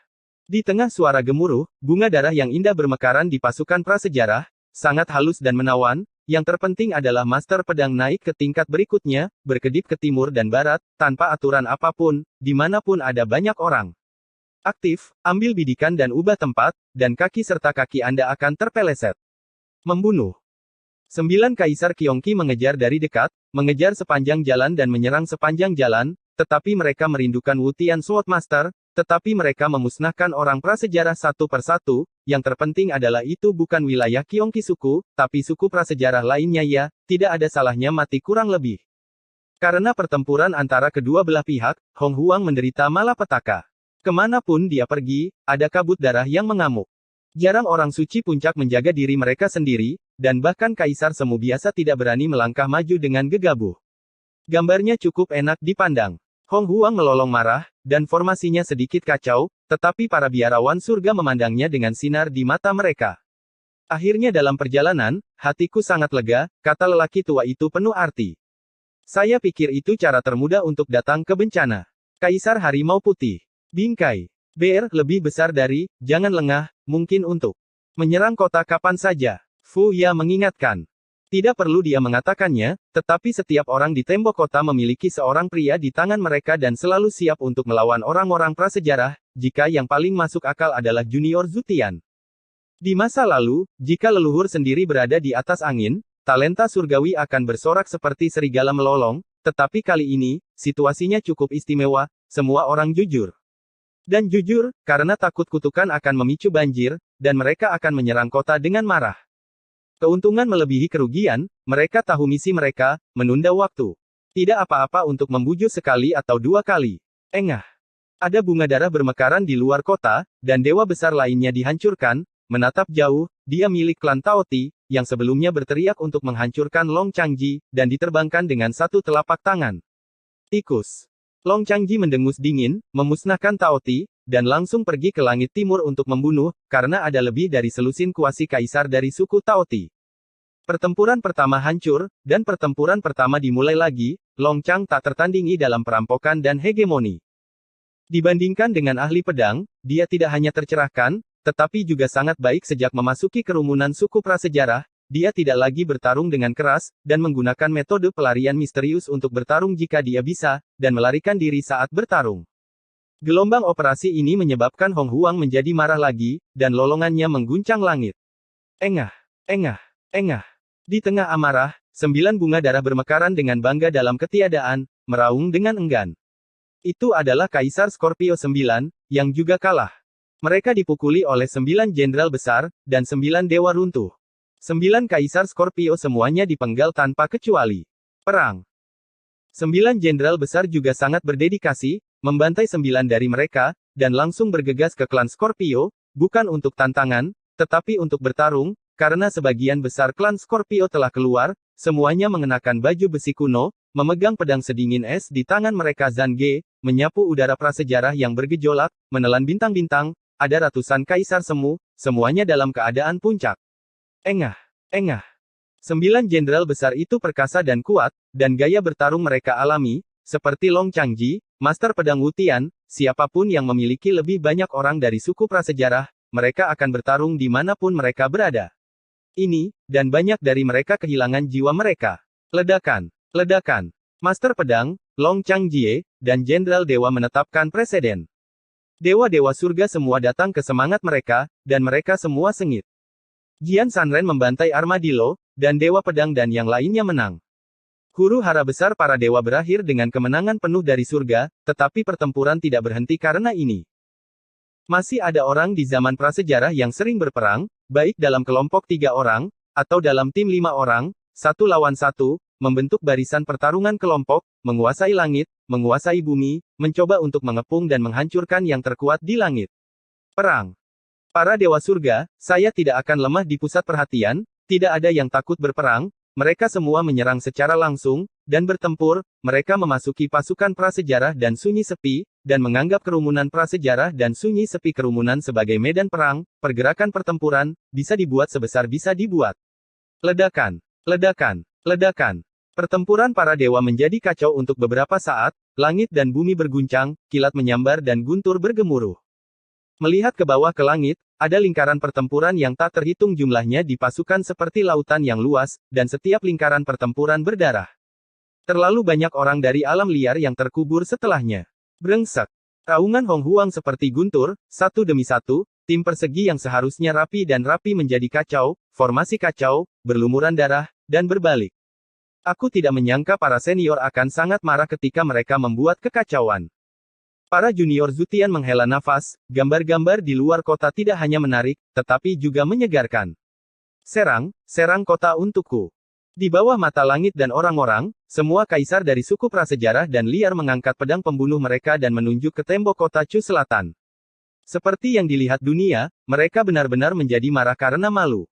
Di tengah suara gemuruh, bunga darah yang indah bermekaran di pasukan prasejarah, sangat halus dan menawan, yang terpenting adalah Master Pedang naik ke tingkat berikutnya, berkedip ke timur dan barat, tanpa aturan apapun, dimanapun ada banyak orang. Aktif, ambil bidikan dan ubah tempat, dan kaki serta kaki Anda akan terpeleset. Membunuh. 9 Kaisar Qionqi mengejar dari dekat, mengejar sepanjang jalan dan menyerang sepanjang jalan, tetapi mereka merindukan Wutian Sword Master, tetapi mereka memusnahkan orang prasejarah satu persatu, yang terpenting adalah itu bukan wilayah Qionqi suku, tapi suku prasejarah lainnya ya, tidak ada salahnya mati kurang lebih. Karena pertempuran antara kedua belah pihak, Hong Huang menderita malapetaka. Kemanapun dia pergi, ada kabut darah yang mengamuk. Jarang orang suci puncak menjaga diri mereka sendiri, dan bahkan Kaisar Semu biasa tidak berani melangkah maju dengan gegabah. Gambarnya cukup enak dipandang. Hong Huang melolong marah, dan formasinya sedikit kacau, tetapi para biarawan surga memandangnya dengan sinar di mata mereka. Akhirnya dalam perjalanan, hatiku sangat lega, kata lelaki tua itu penuh arti. Saya pikir itu cara termudah untuk datang ke bencana. Kaisar Harimau Putih. Bingkai. Bear lebih besar dari, jangan lengah, mungkin untuk menyerang kota kapan saja. Fu Ya mengingatkan. Tidak perlu dia mengatakannya, tetapi setiap orang di tembok kota memiliki seorang pria di tangan mereka dan selalu siap untuk melawan orang-orang prasejarah, jika yang paling masuk akal adalah Junior Zutian. Di masa lalu, jika leluhur sendiri berada di atas angin, talenta surgawi akan bersorak seperti serigala melolong, tetapi kali ini, situasinya cukup istimewa, semua orang jujur. Dan jujur, karena takut kutukan akan memicu banjir, dan mereka akan menyerang kota dengan marah. Keuntungan melebihi kerugian, mereka tahu misi mereka, menunda waktu. Tidak apa-apa untuk membujuk sekali atau dua kali. Engah. Ada bunga darah bermekaran di luar kota, dan dewa besar lainnya dihancurkan, menatap jauh, dia milik klan Taoti, yang sebelumnya berteriak untuk menghancurkan Long Changji, dan diterbangkan dengan satu telapak tangan. Tikus. Long Changji mendengus dingin, memusnahkan Taoti, dan langsung pergi ke langit timur untuk membunuh, karena ada lebih dari selusin kuasi kaisar dari suku Taoti. Pertempuran pertama hancur, dan pertempuran pertama dimulai lagi, Long Chang tak tertandingi dalam perampokan dan hegemoni. Dibandingkan dengan ahli pedang, dia tidak hanya tercerahkan, tetapi juga sangat baik sejak memasuki kerumunan suku prasejarah, dia tidak lagi bertarung dengan keras, dan menggunakan metode pelarian misterius untuk bertarung jika dia bisa, dan melarikan diri saat bertarung. Gelombang operasi ini menyebabkan Hong Huang menjadi marah lagi, dan lolongannya mengguncang langit. Engah, engah, engah. Di tengah amarah, 9 bunga darah bermekaran dengan bangga dalam ketiadaan, meraung dengan enggan. Itu adalah Kaisar Scorpio 9, yang juga kalah. Mereka dipukuli oleh 9 jenderal besar, dan 9 dewa runtuh. 9 Kaisar Scorpio semuanya dipenggal tanpa kecuali. Perang. 9 jenderal besar juga sangat berdedikasi, membantai 9 dari mereka, dan langsung bergegas ke klan Scorpio, bukan untuk tantangan, tetapi untuk bertarung, karena sebagian besar klan Scorpio telah keluar, semuanya mengenakan baju besi kuno, memegang pedang sedingin es di tangan mereka Zange, menyapu udara prasejarah yang bergejolak, menelan bintang-bintang, ada ratusan kaisar semu, semuanya dalam keadaan puncak. Engah, engah. 9 jenderal besar itu perkasa dan kuat, dan gaya bertarung mereka alami, seperti Long Changji, Master Pedang Wutian, siapapun yang memiliki lebih banyak orang dari suku prasejarah, mereka akan bertarung di manapun mereka berada. Ini, dan banyak dari mereka kehilangan jiwa mereka. Ledakan, ledakan. Master Pedang, Long Changjie, dan Jenderal Dewa menetapkan preseden. Dewa-dewa surga semua datang ke semangat mereka, dan mereka semua sengit. Jian Sanren membantai Armadillo, dan Dewa Pedang dan yang lainnya menang. Huru hara besar para dewa berakhir dengan kemenangan penuh dari surga, tetapi pertempuran tidak berhenti karena ini. Masih ada orang di zaman prasejarah yang sering berperang, baik dalam kelompok 3 orang, atau dalam tim 5 orang, 1 lawan 1, membentuk barisan pertarungan kelompok, menguasai langit, menguasai bumi, mencoba untuk mengepung dan menghancurkan yang terkuat di langit. Perang. Para dewa surga, saya tidak akan lemah di pusat perhatian, tidak ada yang takut berperang, mereka semua menyerang secara langsung, dan bertempur, mereka memasuki pasukan prasejarah dan sunyi sepi, dan menganggap kerumunan prasejarah dan sunyi sepi kerumunan sebagai medan perang, pergerakan pertempuran, bisa dibuat sebesar bisa dibuat. Ledakan, ledakan, ledakan. Pertempuran para dewa menjadi kacau untuk beberapa saat, langit dan bumi berguncang, kilat menyambar dan guntur bergemuruh. Melihat ke bawah ke langit, ada lingkaran pertempuran yang tak terhitung jumlahnya di pasukan seperti lautan yang luas, dan setiap lingkaran pertempuran berdarah. Terlalu banyak orang dari alam liar yang terkubur setelahnya. Brengsek. Raungan Hong Huang seperti guntur, satu demi satu, tim persegi yang seharusnya rapi dan rapi menjadi kacau, formasi kacau, berlumuran darah, dan berbalik. Aku tidak menyangka para senior akan sangat marah ketika mereka membuat kekacauan. Para junior Zutian menghela nafas, gambar-gambar di luar kota tidak hanya menarik, tetapi juga menyegarkan. Serang, serang kota untukku. Di bawah mata langit dan orang-orang, semua kaisar dari suku prasejarah dan liar mengangkat pedang pembunuh mereka dan menunjuk ke tembok kota Chu Selatan. Seperti yang dilihat dunia, mereka benar-benar menjadi marah karena malu.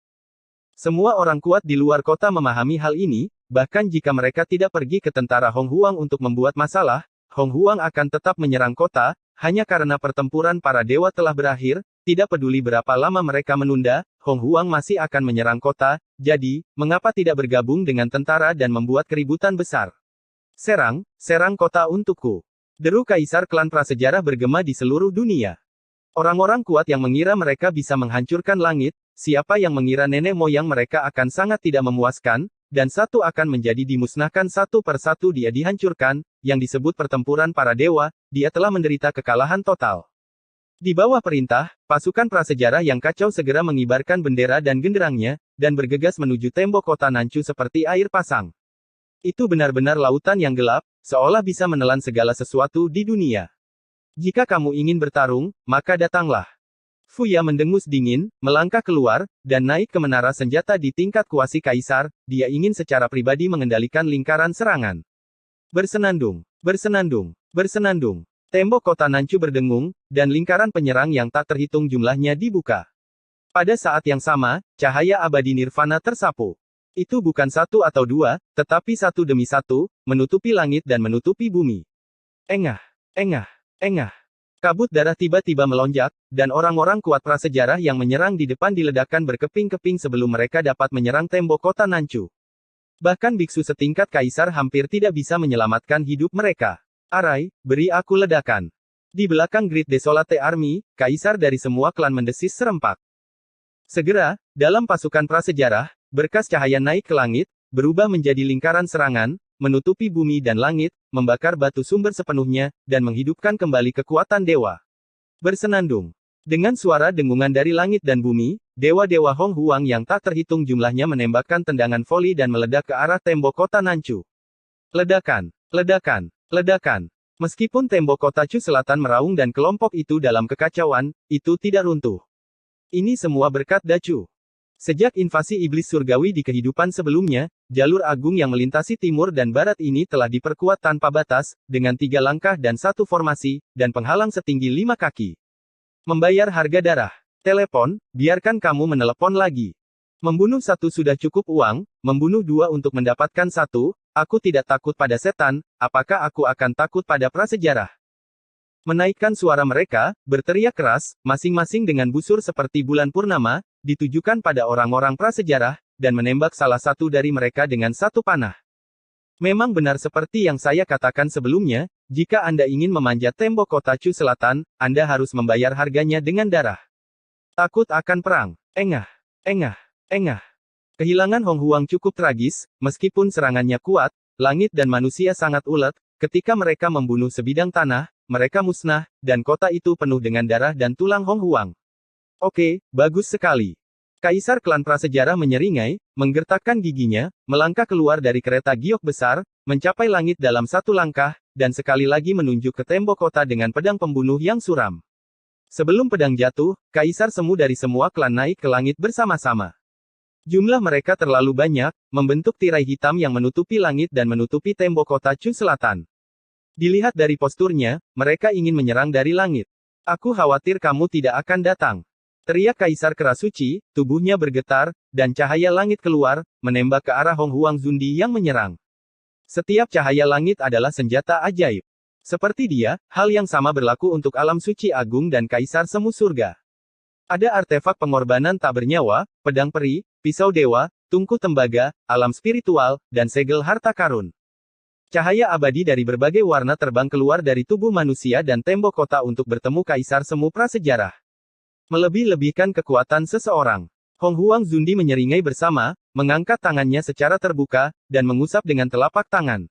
Semua orang kuat di luar kota memahami hal ini, bahkan jika mereka tidak pergi ke tentara Hong Huang untuk membuat masalah, Hong Huang akan tetap menyerang kota, hanya karena pertempuran para dewa telah berakhir, tidak peduli berapa lama mereka menunda, Hong Huang masih akan menyerang kota, jadi, mengapa tidak bergabung dengan tentara dan membuat keributan besar? Serang, serang kota untukku. Deru kaisar klan prasejarah bergema di seluruh dunia. Orang-orang kuat yang mengira mereka bisa menghancurkan langit, siapa yang mengira nenek moyang mereka akan sangat tidak memuaskan, dan satu akan menjadi dimusnahkan satu persatu dia dihancurkan, yang disebut pertempuran para dewa, dia telah menderita kekalahan total. Di bawah perintah, pasukan prasejarah yang kacau segera mengibarkan bendera dan genderangnya, dan bergegas menuju tembok kota Nanchu seperti air pasang. Itu benar-benar lautan yang gelap, seolah bisa menelan segala sesuatu di dunia. Jika kamu ingin bertarung, maka datanglah. Fuya mendengus dingin, melangkah keluar, dan naik ke menara senjata di tingkat kuasi kaisar, dia ingin secara pribadi mengendalikan lingkaran serangan. Bersenandung, bersenandung, bersenandung. Tembok kota Nanchu berdengung, dan lingkaran penyerang yang tak terhitung jumlahnya dibuka. Pada saat yang sama, cahaya abadi nirvana tersapu. Itu bukan satu atau dua, tetapi satu demi satu, menutupi langit dan menutupi bumi. Engah, engah. Engah. Kabut darah tiba-tiba melonjak, dan orang-orang kuat prasejarah yang menyerang di depan diledakkan berkeping-keping sebelum mereka dapat menyerang tembok kota Nanchu. Bahkan biksu setingkat kaisar hampir tidak bisa menyelamatkan hidup mereka. Arai, beri aku ledakan. Di belakang Great Desolate Army, kaisar dari semua klan mendesis serempak. Segera, dalam pasukan prasejarah, berkas cahaya naik ke langit, berubah menjadi lingkaran serangan, menutupi bumi dan langit, membakar batu sumber sepenuhnya, dan menghidupkan kembali kekuatan dewa. Bersenandung. Dengan suara dengungan dari langit dan bumi, dewa-dewa Hong Huang yang tak terhitung jumlahnya menembakkan tendangan voli dan meledak ke arah tembok kota Nanchu. Ledakan, ledakan, ledakan. Meskipun tembok kota Chu Selatan meraung dan kelompok itu dalam kekacauan, itu tidak runtuh. Ini semua berkat Dacu. Sejak invasi iblis surgawi di kehidupan sebelumnya, jalur agung yang melintasi timur dan barat ini telah diperkuat tanpa batas, dengan 3 langkah dan 1 formasi, dan penghalang setinggi 5 kaki. Membayar harga darah. Telepon, biarkan kamu menelepon lagi. Membunuh 1 sudah cukup uang, membunuh 2 untuk mendapatkan 1, aku tidak takut pada setan, apakah aku akan takut pada prasejarah? Menaikkan suara mereka, berteriak keras, masing-masing dengan busur seperti bulan purnama, ditujukan pada orang-orang prasejarah, dan menembak salah satu dari mereka dengan 1 panah. Memang benar seperti yang saya katakan sebelumnya, jika Anda ingin memanjat tembok kota Chu Selatan, Anda harus membayar harganya dengan darah. Takut akan perang. Engah, engah, engah. Kehilangan Hong Huang cukup tragis, meskipun serangannya kuat, langit dan manusia sangat ulet, ketika mereka membunuh sebidang tanah, mereka musnah, dan kota itu penuh dengan darah dan tulang Hong Huang. Oke, bagus sekali. Kaisar klan prasejarah menyeringai, menggertakkan giginya, melangkah keluar dari kereta giok besar, mencapai langit dalam 1 langkah, dan sekali lagi menunjuk ke tembok kota dengan pedang pembunuh yang suram. Sebelum pedang jatuh, kaisar semu dari semua klan naik ke langit bersama-sama. Jumlah mereka terlalu banyak, membentuk tirai hitam yang menutupi langit dan menutupi tembok kota Chu Selatan. Dilihat dari posturnya, mereka ingin menyerang dari langit. Aku khawatir kamu tidak akan datang. Teriak kaisar keras suci, tubuhnya bergetar, dan cahaya langit keluar, menembak ke arah Hong Huang Zundi yang menyerang. Setiap cahaya langit adalah senjata ajaib. Seperti dia, hal yang sama berlaku untuk alam suci agung dan kaisar semu surga. Ada artefak pengorbanan tak bernyawa, pedang peri, pisau dewa, tungku tembaga, alam spiritual, dan segel harta karun. Cahaya abadi dari berbagai warna terbang keluar dari tubuh manusia dan tembok kota untuk bertemu kaisar semu prasejarah. Melebih-lebihkan kekuatan seseorang. Hong Huang Zundi menyeringai bersama, mengangkat tangannya secara terbuka, dan mengusap dengan telapak tangan.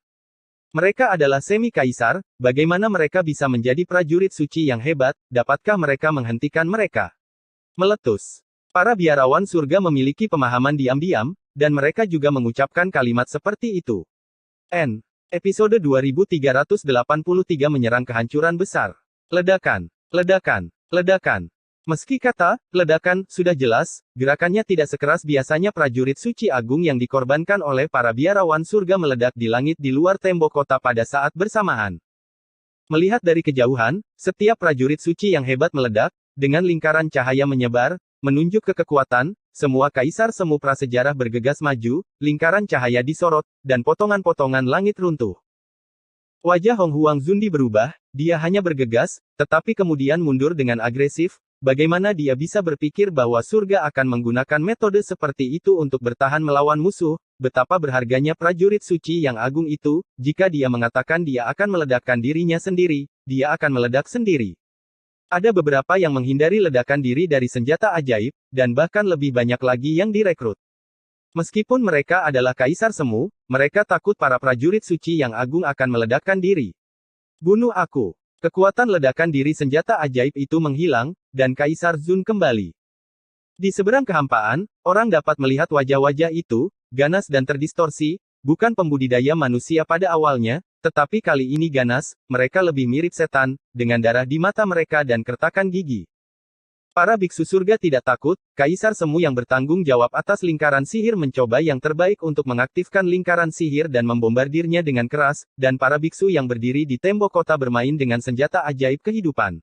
Mereka adalah semi-kaisar, bagaimana mereka bisa menjadi prajurit suci yang hebat, dapatkah mereka menghentikan mereka? Meletus. Para biarawan surga memiliki pemahaman diam-diam, dan mereka juga mengucapkan kalimat seperti itu. Episode 2383 menyerang kehancuran besar. Ledakan, ledakan, ledakan. Meski kata, ledakan, sudah jelas, gerakannya tidak sekeras biasanya prajurit suci agung yang dikorbankan oleh para biarawan surga meledak di langit di luar tembok kota pada saat bersamaan. Melihat dari kejauhan, setiap prajurit suci yang hebat meledak, dengan lingkaran cahaya menyebar, menunjuk ke kekuatan, semua kaisar semu prasejarah bergegas maju, lingkaran cahaya disorot, dan potongan-potongan langit runtuh. Wajah Hong Huang Zundi berubah, dia hanya bergegas, tetapi kemudian mundur dengan agresif. Bagaimana dia bisa berpikir bahwa surga akan menggunakan metode seperti itu untuk bertahan melawan musuh? Betapa berharganya prajurit suci yang agung itu, jika dia mengatakan dia akan meledakkan dirinya sendiri, dia akan meledak sendiri. Ada beberapa yang menghindari ledakan diri dari senjata ajaib, dan bahkan lebih banyak lagi yang direkrut. Meskipun mereka adalah kaisar semu, mereka takut para prajurit suci yang agung akan meledakkan diri. Bunuh aku. Kekuatan ledakan diri senjata ajaib itu menghilang, dan Kaisar Zun kembali. Di seberang kehampaan, orang dapat melihat wajah-wajah itu, ganas dan terdistorsi, bukan pembudidaya manusia pada awalnya, tetapi kali ini ganas, mereka lebih mirip setan, dengan darah di mata mereka dan kertakan gigi. Para biksu surga tidak takut, kaisar semu yang bertanggung jawab atas lingkaran sihir mencoba yang terbaik untuk mengaktifkan lingkaran sihir dan membombardirnya dengan keras, dan para biksu yang berdiri di tembok kota bermain dengan senjata ajaib kehidupan.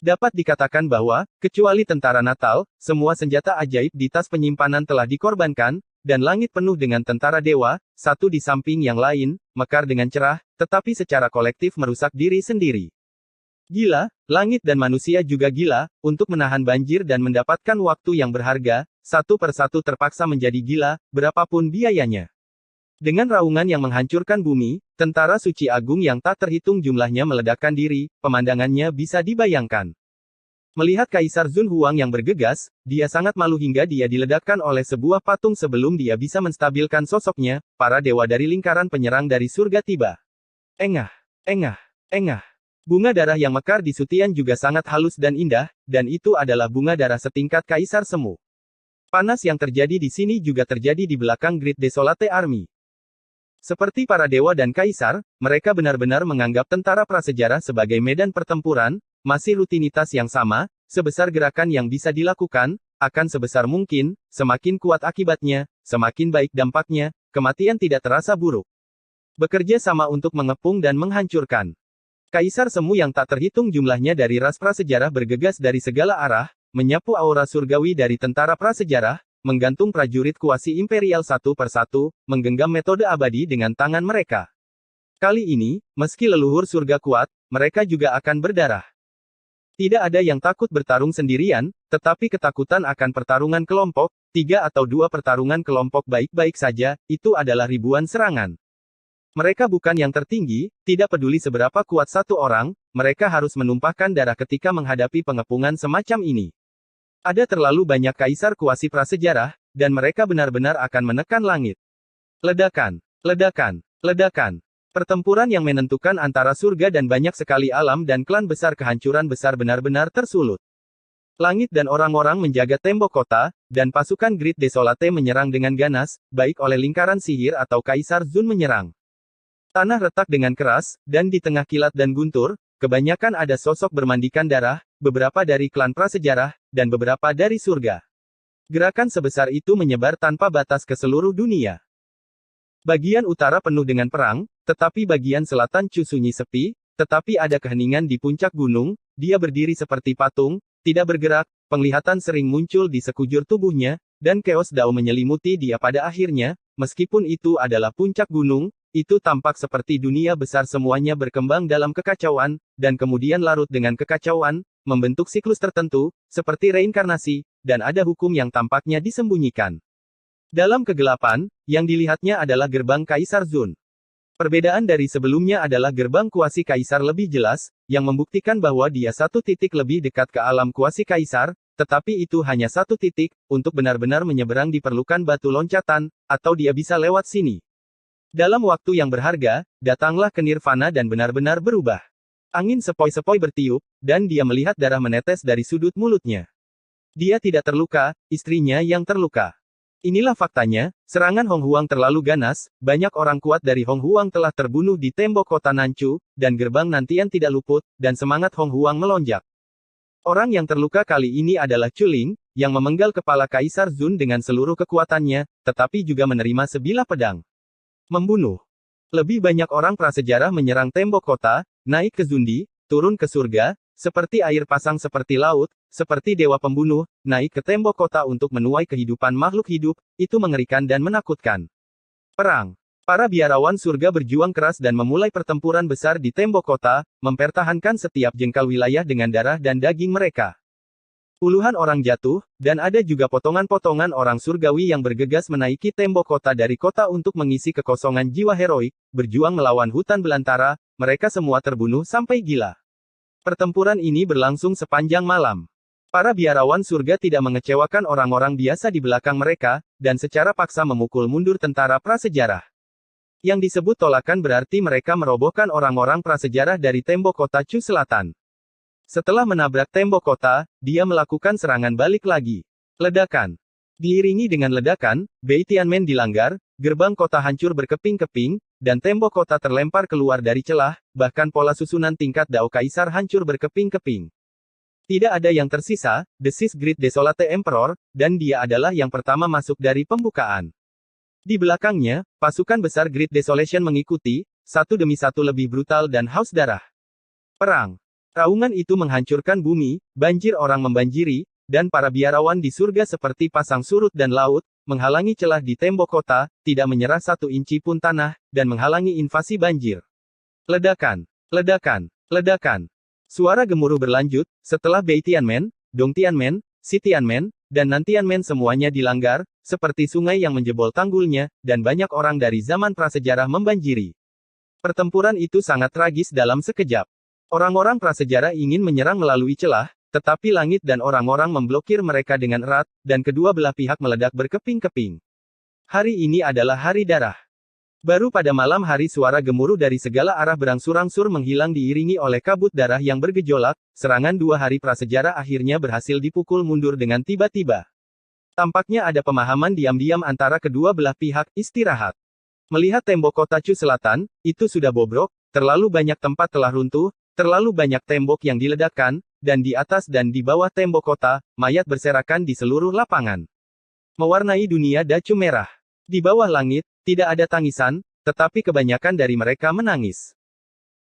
Dapat dikatakan bahwa, kecuali tentara Natal, semua senjata ajaib di tas penyimpanan telah dikorbankan, dan langit penuh dengan tentara dewa, satu di samping yang lain, mekar dengan cerah, tetapi secara kolektif merusak diri sendiri. Gila, langit dan manusia juga gila, untuk menahan banjir dan mendapatkan waktu yang berharga, satu persatu terpaksa menjadi gila, berapapun biayanya. Dengan raungan yang menghancurkan bumi, tentara suci agung yang tak terhitung jumlahnya meledakkan diri, pemandangannya bisa dibayangkan. Melihat Kaisar Zun Huang yang bergegas, dia sangat malu hingga dia diledakkan oleh sebuah patung sebelum dia bisa menstabilkan sosoknya, para dewa dari lingkaran penyerang dari surga tiba. Engah, engah, engah. Bunga darah yang mekar di Sutian juga sangat halus dan indah, dan itu adalah bunga darah setingkat Kaisar Semu. Panas yang terjadi di sini juga terjadi di belakang Great Desolate Army. Seperti para dewa dan kaisar, mereka benar-benar menganggap tentara prasejarah sebagai medan pertempuran, masih rutinitas yang sama, sebesar gerakan yang bisa dilakukan, akan sebesar mungkin, semakin kuat akibatnya, semakin baik dampaknya, kematian tidak terasa buruk. Bekerja sama untuk mengepung dan menghancurkan. Kaisar semu yang tak terhitung jumlahnya dari ras prasejarah bergegas dari segala arah, menyapu aura surgawi dari tentara prasejarah, menggantung prajurit kuasi imperial satu persatu, menggenggam metode abadi dengan tangan mereka. Kali ini, meski leluhur surga kuat, mereka juga akan berdarah. Tidak ada yang takut bertarung sendirian, tetapi ketakutan akan pertarungan kelompok, 3 atau 2 pertarungan kelompok baik-baik saja, itu adalah ribuan serangan. Mereka bukan yang tertinggi, tidak peduli seberapa kuat satu orang, mereka harus menumpahkan darah ketika menghadapi pengepungan semacam ini. Ada terlalu banyak kaisar kuasi prasejarah, dan mereka benar-benar akan menekan langit. Ledakan, ledakan, ledakan. Pertempuran yang menentukan antara surga dan banyak sekali alam dan klan besar kehancuran besar benar-benar tersulut. Langit dan orang-orang menjaga tembok kota, dan pasukan Great Desolate menyerang dengan ganas, baik oleh lingkaran sihir atau Kaisar Zun menyerang. Tanah retak dengan keras, dan di tengah kilat dan guntur, kebanyakan ada sosok bermandikan darah, beberapa dari klan prasejarah, dan beberapa dari surga. Gerakan sebesar itu menyebar tanpa batas ke seluruh dunia. Bagian utara penuh dengan perang, tetapi bagian selatan sunyi sepi, tetapi ada keheningan di puncak gunung, dia berdiri seperti patung, tidak bergerak, penglihatan sering muncul di sekujur tubuhnya, dan keos dao menyelimuti dia pada akhirnya, meskipun itu adalah puncak gunung, itu tampak seperti dunia besar semuanya berkembang dalam kekacauan, dan kemudian larut dengan kekacauan, membentuk siklus tertentu, seperti reinkarnasi, dan ada hukum yang tampaknya disembunyikan. Dalam kegelapan, yang dilihatnya adalah gerbang Kaisar Zun. Perbedaan dari sebelumnya adalah gerbang kuasi Kaisar lebih jelas, yang membuktikan bahwa dia satu titik lebih dekat ke alam kuasi Kaisar, tetapi itu hanya satu titik, untuk benar-benar menyeberang diperlukan batu loncatan, atau dia bisa lewat sini. Dalam waktu yang berharga, datanglah ke nirvana dan benar-benar berubah. Angin sepoi-sepoi bertiup, dan dia melihat darah menetes dari sudut mulutnya. Dia tidak terluka, istrinya yang terluka. Inilah faktanya, serangan Hong Huang terlalu ganas, banyak orang kuat dari Hong Huang telah terbunuh di tembok kota Nanchu, dan gerbang Nantian tidak luput, dan semangat Hong Huang melonjak. Orang yang terluka kali ini adalah Chuling, yang memenggal kepala Kaisar Zun dengan seluruh kekuatannya, tetapi juga menerima sebilah pedang. Membunuh. Lebih banyak orang prasejarah menyerang tembok kota, naik ke Zundi, turun ke surga, seperti air pasang seperti laut, seperti dewa pembunuh, naik ke tembok kota untuk menuai kehidupan makhluk hidup, itu mengerikan dan menakutkan. Perang. Para biarawan surga berjuang keras dan memulai pertempuran besar di tembok kota, mempertahankan setiap jengkal wilayah dengan darah dan daging mereka. Puluhan orang jatuh, dan ada juga potongan-potongan orang surgawi yang bergegas menaiki tembok kota dari kota untuk mengisi kekosongan jiwa heroik, berjuang melawan hutan belantara, mereka semua terbunuh sampai gila. Pertempuran ini berlangsung sepanjang malam. Para biarawan surga tidak mengecewakan orang-orang biasa di belakang mereka, dan secara paksa memukul mundur tentara prasejarah. Yang disebut tolakan berarti mereka merobohkan orang-orang prasejarah dari tembok kota Chu Selatan. Setelah menabrak tembok kota, dia melakukan serangan balik lagi. Ledakan. Diiringi dengan ledakan, Bei Tianmen dilanggar, gerbang kota hancur berkeping-keping, dan tembok kota terlempar keluar dari celah, bahkan pola susunan tingkat Dao Kaisar hancur berkeping-keping. Tidak ada yang tersisa, desis Great Desolate Emperor, dan dia adalah yang pertama masuk dari pembukaan. Di belakangnya, pasukan besar Great Desolation mengikuti, satu demi satu lebih brutal dan haus darah. Perang. Raungan itu menghancurkan bumi, banjir orang membanjiri, dan para biarawan di surga seperti pasang surut dan laut, menghalangi celah di tembok kota, tidak menyerah 1 inci pun tanah, dan menghalangi invasi banjir. Ledakan. Ledakan. Ledakan. Suara gemuruh berlanjut, setelah Bei Tianmen, Dong Tianmen, Si Tianmen, dan Nan Tianmen semuanya dilanggar, seperti sungai yang menjebol tanggulnya, dan banyak orang dari zaman prasejarah membanjiri. Pertempuran itu sangat tragis dalam sekejap. Orang-orang prasejarah ingin menyerang melalui celah, tetapi langit dan orang-orang memblokir mereka dengan erat, dan kedua belah pihak meledak berkeping-keping. Hari ini adalah hari darah. Baru pada malam hari suara gemuruh dari segala arah berangsur-angsur menghilang diiringi oleh kabut darah yang bergejolak, serangan 2 hari prasejarah akhirnya berhasil dipukul mundur dengan tiba-tiba. Tampaknya ada pemahaman diam-diam antara kedua belah pihak, istirahat. Melihat tembok kota Chu Selatan, itu sudah bobrok, terlalu banyak tempat telah runtuh, terlalu banyak tembok yang diledakkan, dan di atas dan di bawah tembok kota, mayat berserakan di seluruh lapangan. Mewarnai dunia dacu merah. Di bawah langit, tidak ada tangisan, tetapi kebanyakan dari mereka menangis.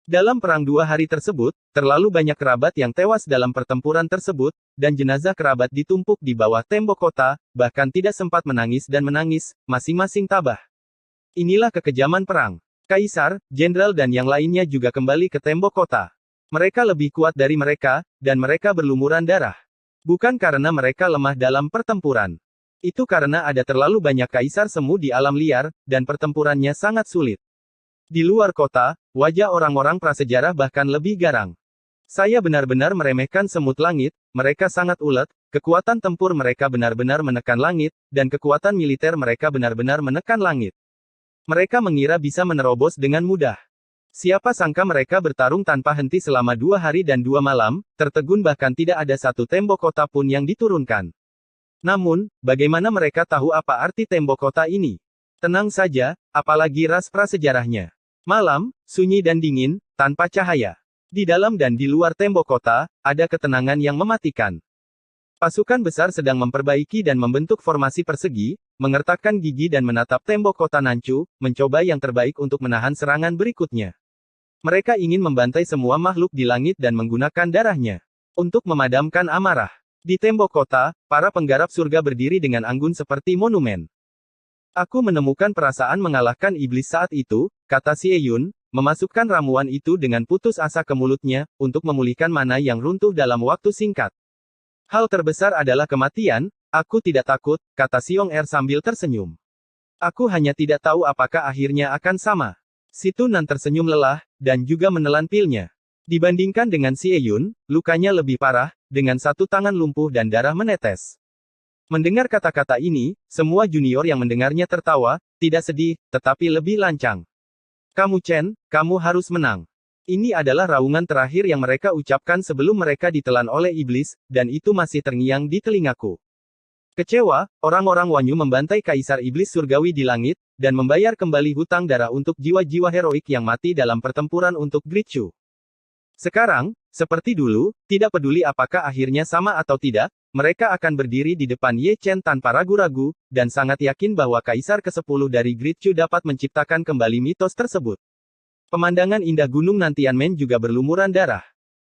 Dalam perang 2 hari tersebut, terlalu banyak kerabat yang tewas dalam pertempuran tersebut, dan jenazah kerabat ditumpuk di bawah tembok kota, bahkan tidak sempat menangis dan menangis, masing-masing tabah. Inilah kekejaman perang. Kaisar, jenderal dan yang lainnya juga kembali ke tembok kota. Mereka lebih kuat dari mereka, dan mereka berlumuran darah. Bukan karena mereka lemah dalam pertempuran. Itu karena ada terlalu banyak kaisar semu di alam liar, dan pertempurannya sangat sulit. Di luar kota, wajah orang-orang prasejarah bahkan lebih garang. Saya benar-benar meremehkan semut langit, mereka sangat ulet, kekuatan tempur mereka benar-benar menekan langit, dan kekuatan militer mereka benar-benar menekan langit. Mereka mengira bisa menerobos dengan mudah. Siapa sangka mereka bertarung tanpa henti selama 2 hari dan 2 malam, tertegun bahkan tidak ada satu tembok kota pun yang diturunkan. Namun, bagaimana mereka tahu apa arti tembok kota ini? Tenang saja, apalagi ras prasejarahnya. Malam, sunyi dan dingin, tanpa cahaya. Di dalam dan di luar tembok kota, ada ketenangan yang mematikan. Pasukan besar sedang memperbaiki dan membentuk formasi persegi, mengertakkan gigi dan menatap tembok kota Nanchu, mencoba yang terbaik untuk menahan serangan berikutnya. Mereka ingin membantai semua makhluk di langit dan menggunakan darahnya untuk memadamkan amarah. Di tembok kota, para penggarap surga berdiri dengan anggun seperti monumen. Aku menemukan perasaan mengalahkan iblis saat itu, kata Xie Yun, memasukkan ramuan itu dengan putus asa ke mulutnya, untuk memulihkan mana yang runtuh dalam waktu singkat. Hal terbesar adalah kematian, aku tidak takut, kata Xiong Er sambil tersenyum. Aku hanya tidak tahu apakah akhirnya akan sama. Si Tunan tersenyum lelah, dan juga menelan pilnya. Dibandingkan dengan Xie Yun, lukanya lebih parah, dengan satu tangan lumpuh dan darah menetes. Mendengar kata-kata ini, semua junior yang mendengarnya tertawa, tidak sedih, tetapi lebih lancang. Kamu Chen, kamu harus menang. Ini adalah raungan terakhir yang mereka ucapkan sebelum mereka ditelan oleh iblis, dan itu masih terngiang di telingaku. Kecewa, orang-orang Wanyu membantai Kaisar Iblis Surgawi di langit, dan membayar kembali hutang darah untuk jiwa-jiwa heroik yang mati dalam pertempuran untuk Great Chu. Sekarang, seperti dulu, tidak peduli apakah akhirnya sama atau tidak, mereka akan berdiri di depan Ye Chen tanpa ragu-ragu, dan sangat yakin bahwa Kaisar ke-10 dari Great Chu dapat menciptakan kembali mitos tersebut. Pemandangan indah Gunung Nantianmen juga berlumuran darah.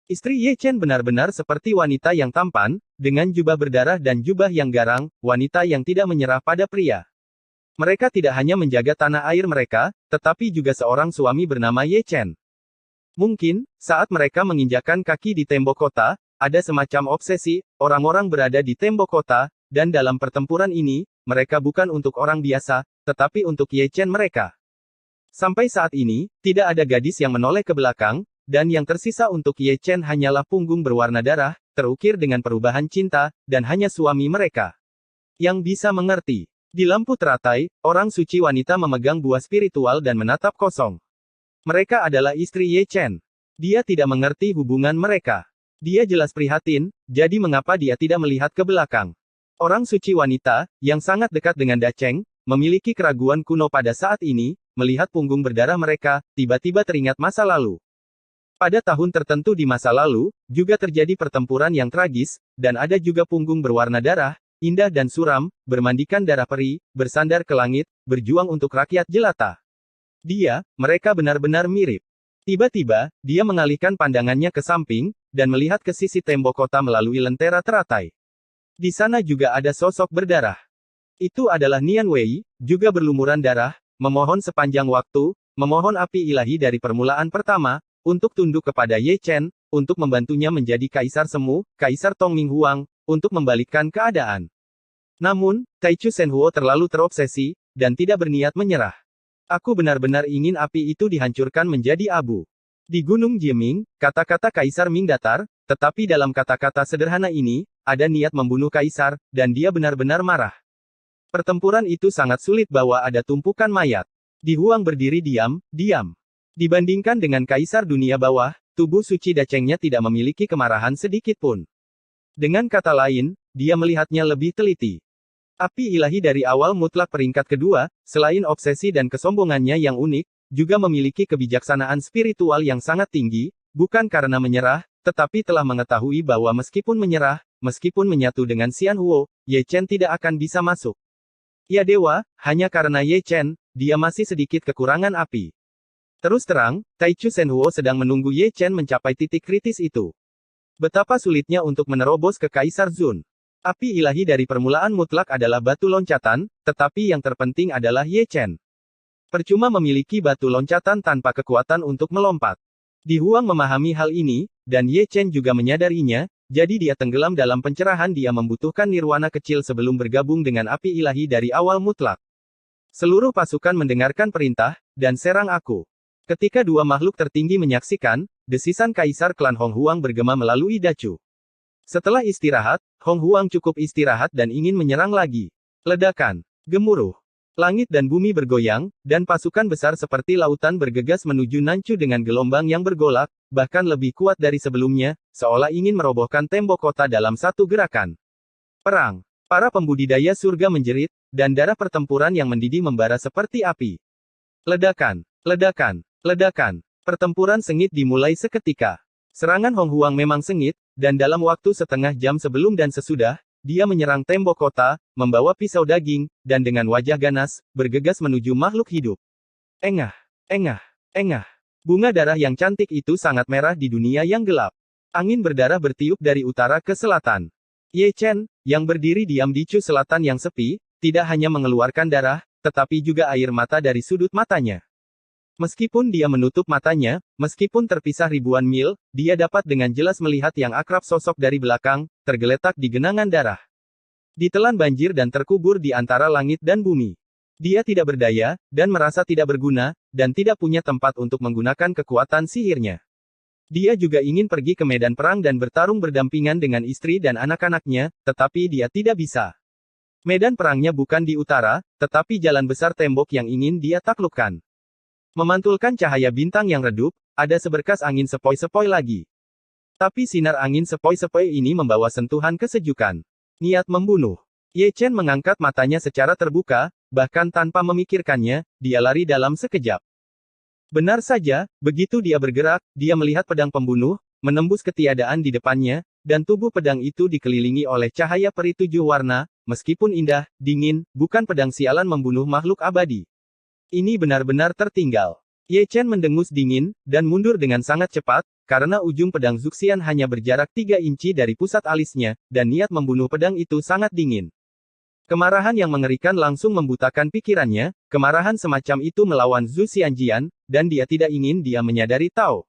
Istri Ye Chen benar-benar seperti wanita yang tampan, dengan jubah berdarah dan jubah yang garang, wanita yang tidak menyerah pada pria. Mereka tidak hanya menjaga tanah air mereka, tetapi juga seorang suami bernama Ye Chen. Mungkin, saat mereka menginjakan kaki di tembok kota, ada semacam obsesi, orang-orang berada di tembok kota, dan dalam pertempuran ini, mereka bukan untuk orang biasa, tetapi untuk Ye Chen mereka. Sampai saat ini, tidak ada gadis yang menoleh ke belakang, dan yang tersisa untuk Ye Chen hanyalah punggung berwarna darah, terukir dengan perubahan cinta, dan hanya suami mereka yang bisa mengerti. Di lampu teratai, orang suci wanita memegang buah spiritual dan menatap kosong. Mereka adalah istri Ye Chen. Dia tidak mengerti hubungan mereka. Dia jelas prihatin, jadi mengapa dia tidak melihat ke belakang? Orang suci wanita, yang sangat dekat dengan Da Cheng, memiliki keraguan kuno pada saat ini, melihat punggung berdarah mereka, tiba-tiba teringat masa lalu. Pada tahun tertentu di masa lalu, juga terjadi pertempuran yang tragis, dan ada juga punggung berwarna darah, indah dan suram, bermandikan darah peri, bersandar ke langit, berjuang untuk rakyat jelata. Mereka benar-benar mirip. Tiba-tiba, dia mengalihkan pandangannya ke samping, dan melihat ke sisi tembok kota melalui lentera teratai. Di sana juga ada sosok berdarah. Itu adalah Nian Wei, juga berlumuran darah, memohon sepanjang waktu, memohon api ilahi dari permulaan pertama, untuk tunduk kepada Ye Chen, untuk membantunya menjadi Kaisar Semu, Kaisar Tongming Huang, untuk membalikkan keadaan. Namun, Taichu Shenhuo terlalu terobsesi, dan tidak berniat menyerah. Aku benar-benar ingin api itu dihancurkan menjadi abu. Di Gunung Jieming, kata-kata Kaisar Ming datar, tetapi dalam kata-kata sederhana ini, ada niat membunuh Kaisar, dan dia benar-benar marah. Pertempuran itu sangat sulit bahwa ada tumpukan mayat. Di Huang berdiri diam. Dibandingkan dengan Kaisar dunia bawah, tubuh suci Da Cheng-nya tidak memiliki kemarahan sedikit pun. Dengan kata lain, dia melihatnya lebih teliti. Api ilahi dari awal mutlak peringkat kedua, selain obsesi dan kesombongannya yang unik, juga memiliki kebijaksanaan spiritual yang sangat tinggi, bukan karena menyerah, tetapi telah mengetahui bahwa meskipun menyerah, meskipun menyatu dengan Xian Huo, Ye Chen tidak akan bisa masuk. Ya dewa, hanya karena Ye Chen, dia masih sedikit kekurangan api. Terus terang, Taichu Shenhuo sedang menunggu Ye Chen mencapai titik kritis itu. Betapa sulitnya untuk menerobos ke Kaisar Zun. Api ilahi dari permulaan mutlak adalah batu loncatan, tetapi yang terpenting adalah Ye Chen. Percuma memiliki batu loncatan tanpa kekuatan untuk melompat. Di Huang memahami hal ini, dan Ye Chen juga menyadarinya, jadi dia tenggelam dalam pencerahan. Dia membutuhkan nirwana kecil sebelum bergabung dengan api ilahi dari awal mutlak. Seluruh pasukan mendengarkan perintah, dan serang aku. Ketika dua makhluk tertinggi menyaksikan, desisan Kaisar klan Hong Huang bergema melalui Dacu. Setelah istirahat, Hong Huang cukup istirahat dan ingin menyerang lagi. Ledakan, gemuruh, langit dan bumi bergoyang, dan pasukan besar seperti lautan bergegas menuju Nanchu dengan gelombang yang bergolak, bahkan lebih kuat dari sebelumnya, seolah ingin merobohkan tembok kota dalam satu gerakan. Perang. Para pembudidaya surga menjerit, dan darah pertempuran yang mendidih membara seperti api. Ledakan, ledakan, ledakan. Pertempuran sengit dimulai seketika. Serangan Hong Huang memang sengit, dan dalam waktu setengah jam sebelum dan sesudah, dia menyerang tembok kota, membawa pisau daging, dan dengan wajah ganas, bergegas menuju makhluk hidup. Engah, engah, engah. Bunga darah yang cantik itu sangat merah di dunia yang gelap. Angin berdarah bertiup dari utara ke selatan. Ye Chen, yang berdiri diam di Chu selatan yang sepi, tidak hanya mengeluarkan darah, tetapi juga air mata dari sudut matanya. Meskipun dia menutup matanya, meskipun terpisah ribuan mil, dia dapat dengan jelas melihat yang akrab sosok dari belakang, tergeletak di genangan darah. Ditelan banjir dan terkubur di antara langit dan bumi. Dia tidak berdaya, dan merasa tidak berguna, dan tidak punya tempat untuk menggunakan kekuatan sihirnya. Dia juga ingin pergi ke medan perang dan bertarung berdampingan dengan istri dan anak-anaknya, tetapi dia tidak bisa. Medan perangnya bukan di utara, tetapi jalan besar tembok yang ingin dia taklukkan. Memantulkan cahaya bintang yang redup, ada seberkas angin sepoi-sepoi lagi. Tapi sinar angin sepoi-sepoi ini membawa sentuhan kesejukan. Niat membunuh. Ye Chen mengangkat matanya secara terbuka, bahkan tanpa memikirkannya, dia lari dalam sekejap. Benar saja, begitu dia bergerak, dia melihat pedang pembunuh, menembus ketiadaan di depannya, dan tubuh pedang itu dikelilingi oleh cahaya peri 7 warna, meskipun indah, dingin, bukan pedang sialan membunuh makhluk abadi. Ini benar-benar tertinggal. Ye Chen mendengus dingin, dan mundur dengan sangat cepat, karena ujung pedang Zuxian hanya berjarak 3 inci dari pusat alisnya, dan niat membunuh pedang itu sangat dingin. Kemarahan yang mengerikan langsung membutakan pikirannya, kemarahan semacam itu melawan Zhu Xianjian, dan dia tidak ingin dia menyadari Tao.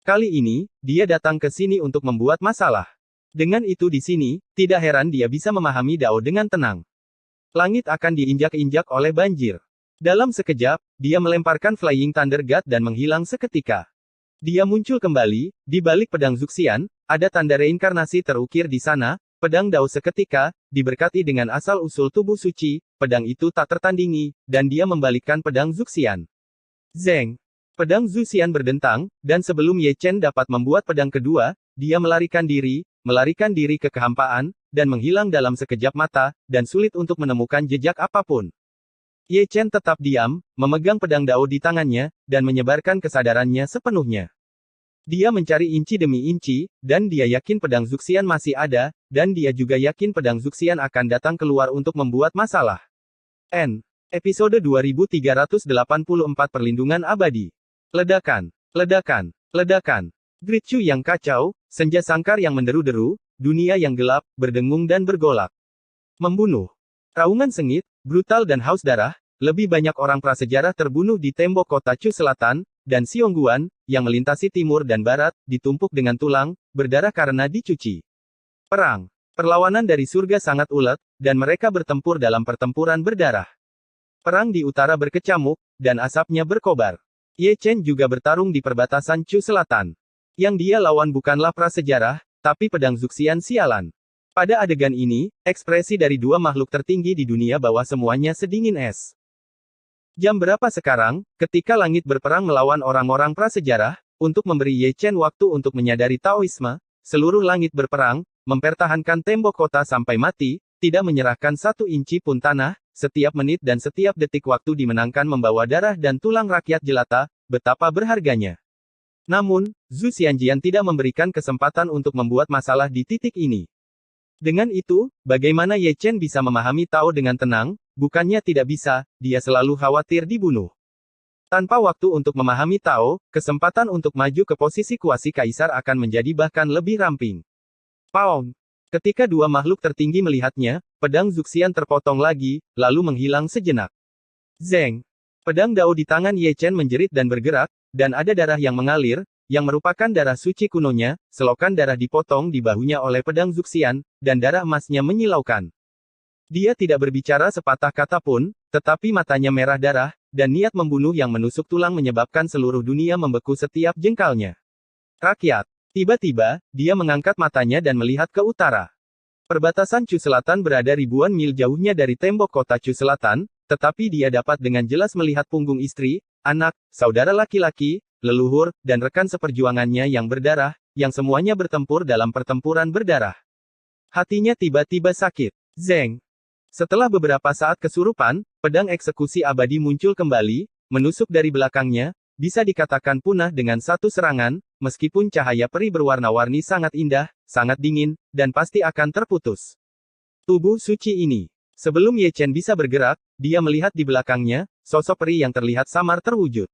Kali ini, dia datang ke sini untuk membuat masalah. Dengan itu di sini, tidak heran dia bisa memahami Dao dengan tenang. Langit akan diinjak-injak oleh banjir. Dalam sekejap, dia melemparkan Flying Thunder God dan menghilang seketika. Dia muncul kembali, di balik pedang Zuxian, ada tanda reinkarnasi terukir di sana, pedang Dao seketika, diberkati dengan asal-usul tubuh suci, pedang itu tak tertandingi, dan dia membalikkan pedang Zuxian. Zeng. Pedang Zuxian berdentang, dan sebelum Ye Chen dapat membuat pedang kedua, dia melarikan diri ke kehampaan, dan menghilang dalam sekejap mata, dan sulit untuk menemukan jejak apapun. Ye Chen tetap diam, memegang pedang Dao di tangannya, dan menyebarkan kesadarannya sepenuhnya. Dia mencari inci demi inci, dan dia yakin pedang Zuxian masih ada, dan dia juga yakin pedang Zuxian akan datang keluar untuk membuat masalah. Episode 2384 Perlindungan Abadi. Ledakan, ledakan, ledakan. Grid Chu yang kacau, senja sangkar yang menderu-deru, dunia yang gelap, berdengung dan bergolak. Membunuh. Raungan sengit, brutal dan haus darah, lebih banyak orang prasejarah terbunuh di tembok kota Chu Selatan, dan Xiongguan, yang melintasi timur dan barat, ditumpuk dengan tulang, berdarah karena dicuci. Perang. Perlawanan dari surga sangat ulet, dan mereka bertempur dalam pertempuran berdarah. Perang di utara berkecamuk, dan asapnya berkobar. Ye Chen juga bertarung di perbatasan Chu Selatan. Yang dia lawan bukanlah prasejarah, tapi pedang Zuxian sialan. Pada adegan ini, ekspresi dari dua makhluk tertinggi di dunia bawah semuanya sedingin es. Jam berapa sekarang, ketika langit berperang melawan orang-orang prasejarah, untuk memberi Ye Chen waktu untuk menyadari Taoisme, seluruh langit berperang, mempertahankan tembok kota sampai mati, tidak menyerahkan 1 inci pun tanah, setiap menit dan setiap detik waktu dimenangkan membawa darah dan tulang rakyat jelata, betapa berharganya. Namun, Zhu Xianjian tidak memberikan kesempatan untuk membuat masalah di titik ini. Dengan itu, bagaimana Ye Chen bisa memahami Tao dengan tenang? Bukannya tidak bisa, dia selalu khawatir dibunuh. Tanpa waktu untuk memahami Tao, kesempatan untuk maju ke posisi kuasi kaisar akan menjadi bahkan lebih ramping. Paong. Ketika dua makhluk tertinggi melihatnya, pedang Zuxian terpotong lagi, lalu menghilang sejenak. Zeng. Pedang Dao di tangan Ye Chen menjerit dan bergerak, dan ada darah yang mengalir, yang merupakan darah suci kunonya, selokan darah dipotong di bahunya oleh pedang Zuxian, dan darah emasnya menyilaukan. Dia tidak berbicara sepatah kata pun, tetapi matanya merah darah, dan niat membunuh yang menusuk tulang menyebabkan seluruh dunia membeku setiap jengkalnya. Rakyat. Tiba-tiba, dia mengangkat matanya dan melihat ke utara. Perbatasan Chu Selatan berada ribuan mil jauhnya dari tembok kota Chu Selatan, tetapi dia dapat dengan jelas melihat punggung istri, anak, saudara laki-laki, leluhur, dan rekan seperjuangannya yang berdarah, yang semuanya bertempur dalam pertempuran berdarah. Hatinya tiba-tiba sakit. Zeng. Setelah beberapa saat kesurupan, pedang eksekusi abadi muncul kembali, menusuk dari belakangnya, bisa dikatakan punah dengan satu serangan, meskipun cahaya peri berwarna-warni sangat indah, sangat dingin, dan pasti akan terputus. Tubuh suci ini. Sebelum Ye Chen bisa bergerak, dia melihat di belakangnya, sosok peri yang terlihat samar terwujud.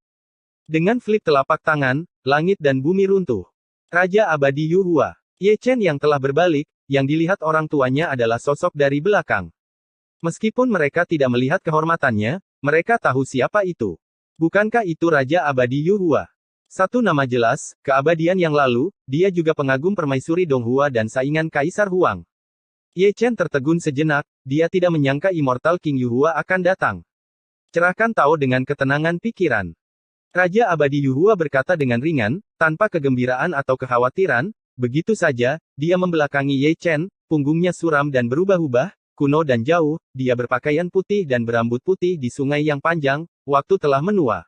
Dengan flip telapak tangan, langit dan bumi runtuh. Raja Abadi Yu Hua. Ye Chen yang telah berbalik, yang dilihat orang tuanya adalah sosok dari belakang. Meskipun mereka tidak melihat kehormatannya, mereka tahu siapa itu. Bukankah itu Raja Abadi Yu Hua? Satu nama jelas, keabadian yang lalu, dia juga pengagum permaisuri Donghua dan saingan Kaisar Huang. Ye Chen tertegun sejenak, dia tidak menyangka Immortal King Yu Hua akan datang. Cerahkan Tao dengan ketenangan pikiran. Raja Abadi Yu Hua berkata dengan ringan, tanpa kegembiraan atau kekhawatiran, begitu saja, dia membelakangi Ye Chen, punggungnya suram dan berubah-ubah, kuno dan jauh, dia berpakaian putih dan berambut putih di sungai yang panjang, waktu telah menua.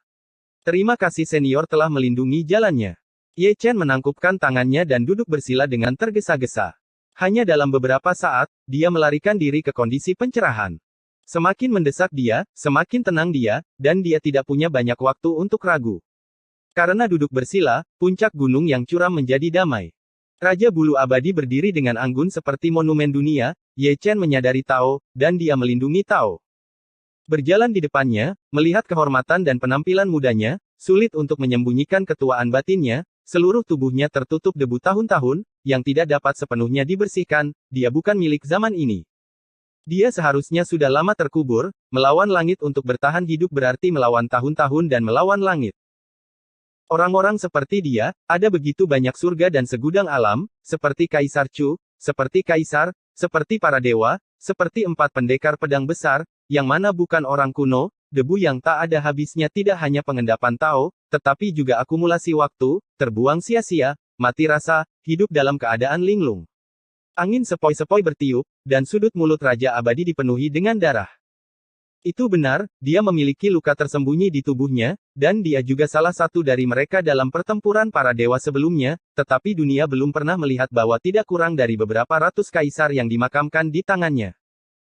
Terima kasih senior telah melindungi jalannya. Ye Chen menangkupkan tangannya dan duduk bersila dengan tergesa-gesa. Hanya dalam beberapa saat, dia melarikan diri ke kondisi pencerahan. Semakin mendesak dia, semakin tenang dia, dan dia tidak punya banyak waktu untuk ragu. Karena duduk bersila, puncak gunung yang curam menjadi damai. Raja Bulu Abadi berdiri dengan anggun seperti monumen dunia. Ye Chen menyadari Tao, dan dia melindungi Tao. Berjalan di depannya, melihat kehormatan dan penampilan mudanya, sulit untuk menyembunyikan ketuaan batinnya, seluruh tubuhnya tertutup debu tahun-tahun, yang tidak dapat sepenuhnya dibersihkan, dia bukan milik zaman ini. Dia seharusnya sudah lama terkubur, melawan langit untuk bertahan hidup berarti melawan tahun-tahun dan melawan langit. Orang-orang seperti dia, ada begitu banyak surga dan segudang alam, seperti Kaisar Chu, seperti Kaisar, seperti para dewa, seperti 4 pendekar pedang besar, yang mana bukan orang kuno, debu yang tak ada habisnya tidak hanya pengendapan Tao, tetapi juga akumulasi waktu, terbuang sia-sia, mati rasa, hidup dalam keadaan linglung. Angin sepoi-sepoi bertiup, dan sudut mulut Raja Abadi dipenuhi dengan darah. Itu benar, dia memiliki luka tersembunyi di tubuhnya, dan dia juga salah satu dari mereka dalam pertempuran para dewa sebelumnya, tetapi dunia belum pernah melihat bahwa tidak kurang dari beberapa ratus kaisar yang dimakamkan di tangannya.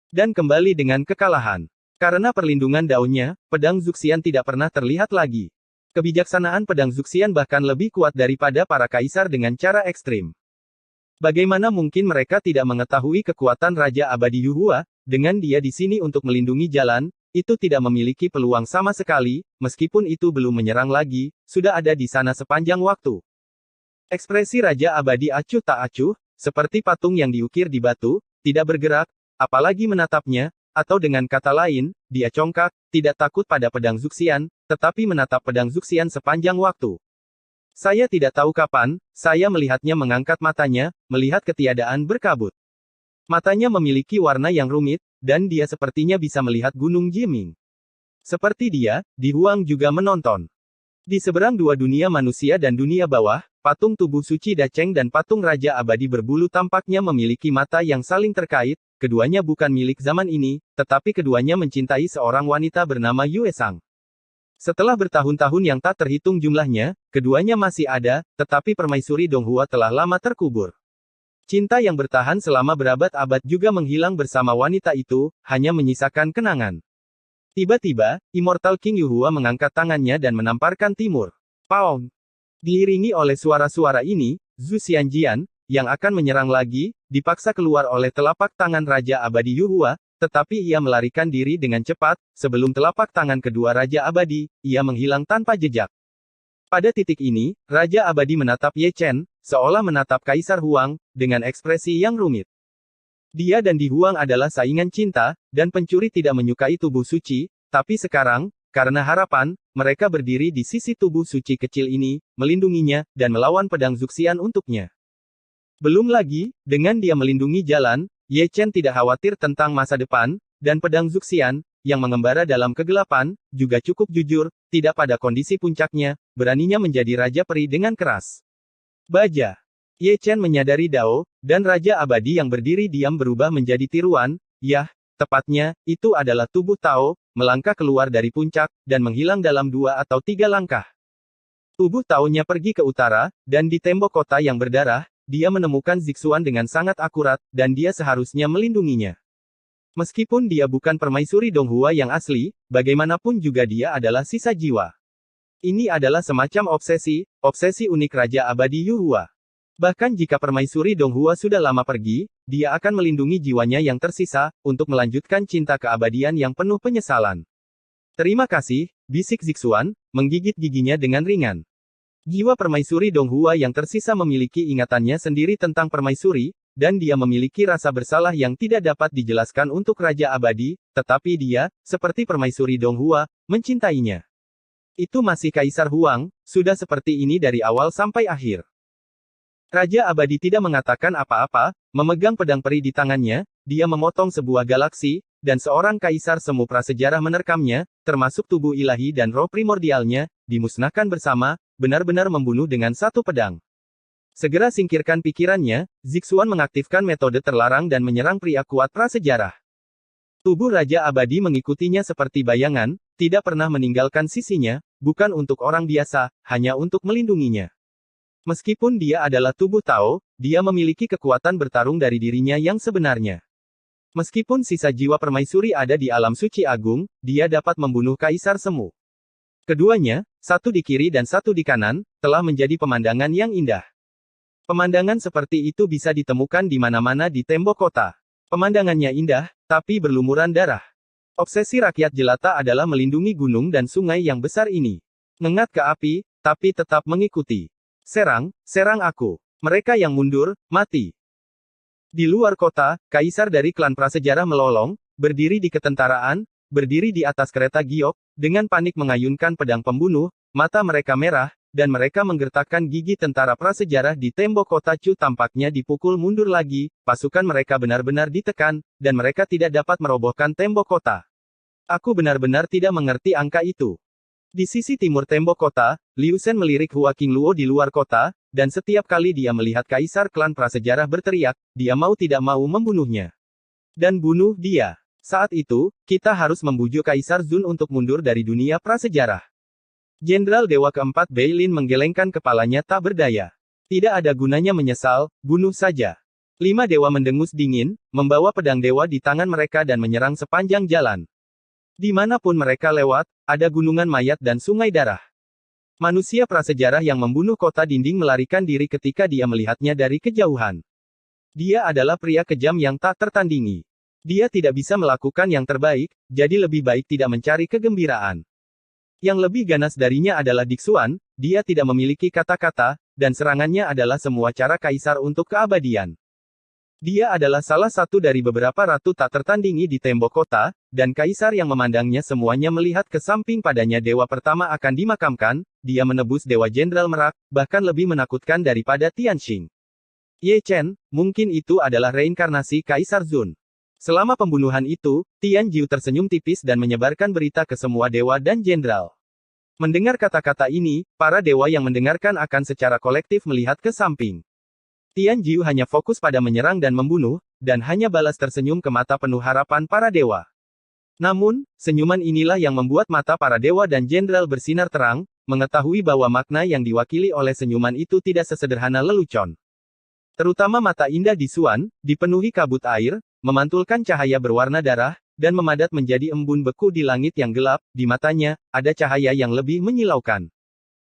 Dan kembali dengan kekalahan. Karena perlindungan daunnya, pedang Zuxian tidak pernah terlihat lagi. Kebijaksanaan pedang Zuxian bahkan lebih kuat daripada para kaisar dengan cara ekstrim. Bagaimana mungkin mereka tidak mengetahui kekuatan Raja Abadi Yuhua? Dengan dia di sini untuk melindungi jalan, itu tidak memiliki peluang sama sekali, meskipun itu belum menyerang lagi, sudah ada di sana sepanjang waktu. Ekspresi Raja Abadi acuh tak acuh, seperti patung yang diukir di batu, tidak bergerak, apalagi menatapnya, atau dengan kata lain, dia congkak, tidak takut pada pedang Zuxian, tetapi menatap pedang Zuxian sepanjang waktu. Saya tidak tahu kapan, saya melihatnya mengangkat matanya, melihat ketiadaan berkabut. Matanya memiliki warna yang rumit, dan dia sepertinya bisa melihat Gunung Jiming. Seperti dia, Di Huang juga menonton. Di seberang dua dunia manusia dan dunia bawah, patung tubuh suci Dacheng dan patung Raja Abadi berbulu tampaknya memiliki mata yang saling terkait, keduanya bukan milik zaman ini, tetapi keduanya mencintai seorang wanita bernama Yue Sang. Setelah bertahun-tahun yang tak terhitung jumlahnya, keduanya masih ada, tetapi permaisuri Donghua telah lama terkubur. Cinta yang bertahan selama berabad-abad juga menghilang bersama wanita itu, hanya menyisakan kenangan. Tiba-tiba, Immortal King Yuhua mengangkat tangannya dan menamparkan timur. Paung! Diiringi oleh suara-suara ini, Zhu Xianjian, yang akan menyerang lagi, dipaksa keluar oleh telapak tangan Raja Abadi Yuhua, tetapi ia melarikan diri dengan cepat, sebelum telapak tangan kedua Raja Abadi, ia menghilang tanpa jejak. Pada titik ini, Raja Abadi menatap Ye Chen, seolah menatap Kaisar Huang, dengan ekspresi yang rumit. Dia dan Di Huang adalah saingan cinta, dan pencuri tidak menyukai tubuh suci, tapi sekarang, karena harapan, mereka berdiri di sisi tubuh suci kecil ini, melindunginya, dan melawan pedang Zuxian untuknya. Belum lagi, dengan dia melindungi jalan, Ye Chen tidak khawatir tentang masa depan, dan pedang Zuxian, yang mengembara dalam kegelapan, juga cukup jujur, tidak pada kondisi puncaknya, beraninya menjadi Raja Peri dengan keras. Baja. Ye Chen menyadari Dao, dan Raja Abadi yang berdiri diam berubah menjadi tiruan, tepatnya, itu adalah tubuh Tao, melangkah keluar dari puncak, dan menghilang dalam 2 atau 3 langkah. Tubuh Tao-nya pergi ke utara, dan di tembok kota yang berdarah, dia menemukan Zixuan dengan sangat akurat, dan dia seharusnya melindunginya. Meskipun dia bukan permaisuri Donghua yang asli, bagaimanapun juga dia adalah sisa jiwa. Ini adalah semacam obsesi unik Raja Abadi Yuhua. Bahkan jika permaisuri Donghua sudah lama pergi, dia akan melindungi jiwanya yang tersisa, untuk melanjutkan cinta keabadian yang penuh penyesalan. Terima kasih, bisik Zixuan, menggigit giginya dengan ringan. Jiwa permaisuri Donghua yang tersisa memiliki ingatannya sendiri tentang permaisuri, dan dia memiliki rasa bersalah yang tidak dapat dijelaskan untuk Raja Abadi, tetapi dia, seperti permaisuri Donghua, mencintainya. Itu masih Kaisar Huang, sudah seperti ini dari awal sampai akhir. Raja Abadi tidak mengatakan apa-apa, memegang pedang peri di tangannya, dia memotong sebuah galaksi, dan seorang kaisar semu prasejarah menerkamnya, termasuk tubuh ilahi dan roh primordialnya, dimusnahkan bersama, benar-benar membunuh dengan satu pedang. Segera singkirkan pikirannya, Zixuan mengaktifkan metode terlarang dan menyerang pria kuat prasejarah. Tubuh Raja Abadi mengikutinya seperti bayangan, tidak pernah meninggalkan sisinya, bukan untuk orang biasa, hanya untuk melindunginya. Meskipun dia adalah tubuh Tao, dia memiliki kekuatan bertarung dari dirinya yang sebenarnya. Meskipun sisa jiwa permaisuri ada di alam suci agung, dia dapat membunuh Kaisar Semu. Keduanya, satu di kiri dan satu di kanan, telah menjadi pemandangan yang indah. Pemandangan seperti itu bisa ditemukan di mana-mana di tembok kota. Pemandangannya indah, tapi berlumuran darah. Obsesi rakyat jelata adalah melindungi gunung dan sungai yang besar ini. Ngengat ke api, tapi tetap mengikuti. Serang, serang aku. Mereka yang mundur, mati. Di luar kota, kaisar dari klan prasejarah melolong, berdiri di ketentaraan, berdiri di atas kereta giok, dengan panik mengayunkan pedang pembunuh, mata mereka merah, dan mereka menggertakkan gigi. Tentara prasejarah di tembok kota Chu tampaknya dipukul mundur lagi, pasukan mereka benar-benar ditekan, dan mereka tidak dapat merobohkan tembok kota. Aku benar-benar tidak mengerti angka itu. Di sisi timur tembok kota, Liu Shen melirik Hua Qingluo di luar kota, dan setiap kali dia melihat kaisar klan prasejarah berteriak, dia mau tidak mau membunuhnya. Dan bunuh dia. Saat itu, kita harus membujuk Kaisar Zun untuk mundur dari dunia prasejarah. Jenderal Dewa keempat Beilin menggelengkan kepalanya tak berdaya. Tidak ada gunanya menyesal, bunuh saja. 5 dewa mendengus dingin, membawa pedang dewa di tangan mereka dan menyerang sepanjang jalan. Dimanapun mereka lewat, ada gunungan mayat dan sungai darah. Manusia prasejarah yang membunuh kota dinding melarikan diri ketika dia melihatnya dari kejauhan. Dia adalah pria kejam yang tak tertandingi. Dia tidak bisa melakukan yang terbaik, jadi lebih baik tidak mencari kegembiraan. Yang lebih ganas darinya adalah Dixuan, dia tidak memiliki kata-kata, dan serangannya adalah semua cara kaisar untuk keabadian. Dia adalah salah satu dari beberapa ratu tak tertandingi di tembok kota, dan kaisar yang memandangnya semuanya melihat ke samping padanya dewa pertama akan dimakamkan, dia menebus dewa jenderal merak, bahkan lebih menakutkan daripada Tianxing. Ye Chen, mungkin itu adalah reinkarnasi Kaisar Zun. Selama pembunuhan itu, Tian Jiu tersenyum tipis dan menyebarkan berita ke semua dewa dan jenderal. Mendengar kata-kata ini, para dewa yang mendengarkan akan secara kolektif melihat ke samping. Tian Jiu hanya fokus pada menyerang dan membunuh, dan hanya balas tersenyum ke mata penuh harapan para dewa. Namun, senyuman inilah yang membuat mata para dewa dan jenderal bersinar terang, mengetahui bahwa makna yang diwakili oleh senyuman itu tidak sesederhana lelucon. Terutama mata indah di Xuan, dipenuhi kabut air, memantulkan cahaya berwarna darah, dan memadat menjadi embun beku di langit yang gelap. Di matanya, ada cahaya yang lebih menyilaukan.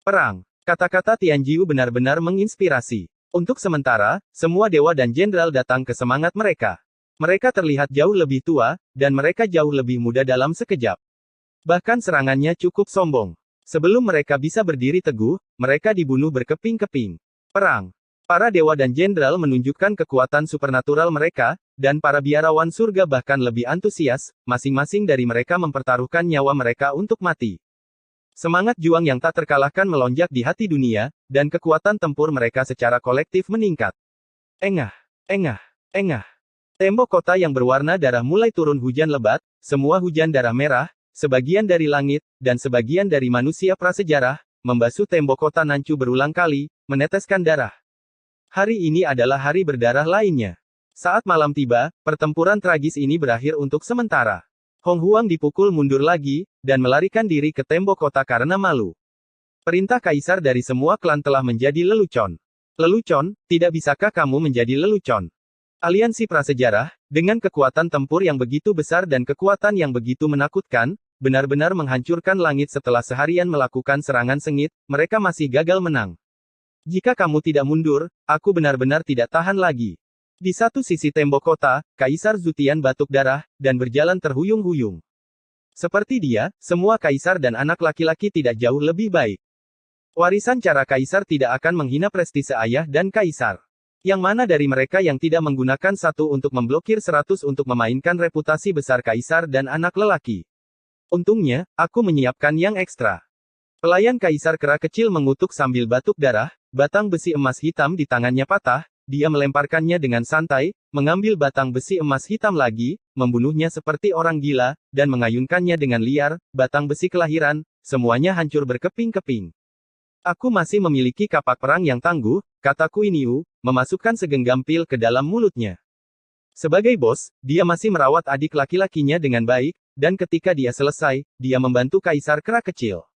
Perang. Kata-kata Tian Jiu benar-benar menginspirasi. Untuk sementara, semua dewa dan jenderal datang ke semangat mereka. Mereka terlihat jauh lebih tua, dan mereka jauh lebih muda dalam sekejap. Bahkan serangannya cukup sombong. Sebelum mereka bisa berdiri teguh, mereka dibunuh berkeping-keping. Perang. Para dewa dan jenderal menunjukkan kekuatan supernatural mereka, dan para biarawan surga bahkan lebih antusias, masing-masing dari mereka mempertaruhkan nyawa mereka untuk mati. Semangat juang yang tak terkalahkan melonjak di hati dunia, dan kekuatan tempur mereka secara kolektif meningkat. Engah, engah, engah. Tembok kota yang berwarna darah mulai turun hujan lebat, semua hujan darah merah, sebagian dari langit, dan sebagian dari manusia prasejarah, membasuh tembok kota Nancu berulang kali, meneteskan darah. Hari ini adalah hari berdarah lainnya. Saat malam tiba, pertempuran tragis ini berakhir untuk sementara. Hong Huang dipukul mundur lagi, dan melarikan diri ke tembok kota karena malu. Perintah kaisar dari semua klan telah menjadi lelucon. Lelucon, tidak bisakah kamu menjadi lelucon? Aliansi prasejarah, dengan kekuatan tempur yang begitu besar dan kekuatan yang begitu menakutkan, benar-benar menghancurkan langit setelah seharian melakukan serangan sengit, mereka masih gagal menang. Jika kamu tidak mundur, aku benar-benar tidak tahan lagi. Di satu sisi tembok kota, Kaisar Zutian batuk darah, dan berjalan terhuyung-huyung. Seperti dia, semua kaisar dan anak laki-laki tidak jauh lebih baik. Warisan cara kaisar tidak akan menghina prestise ayah dan kaisar. Yang mana dari mereka yang tidak menggunakan 1 untuk memblokir 100 untuk memainkan reputasi besar kaisar dan anak lelaki. Untungnya, aku menyiapkan yang ekstra. Pelayan kaisar kera kecil mengutuk sambil batuk darah, batang besi emas hitam di tangannya patah, dia melemparkannya dengan santai, mengambil batang besi emas hitam lagi, membunuhnya seperti orang gila, dan mengayunkannya dengan liar, batang besi kelahiran, semuanya hancur berkeping-keping. Aku masih memiliki kapak perang yang tangguh, kata Kuiniu, memasukkan segenggam pil ke dalam mulutnya. Sebagai bos, dia masih merawat adik laki-lakinya dengan baik, dan ketika dia selesai, dia membantu kaisar kera kecil.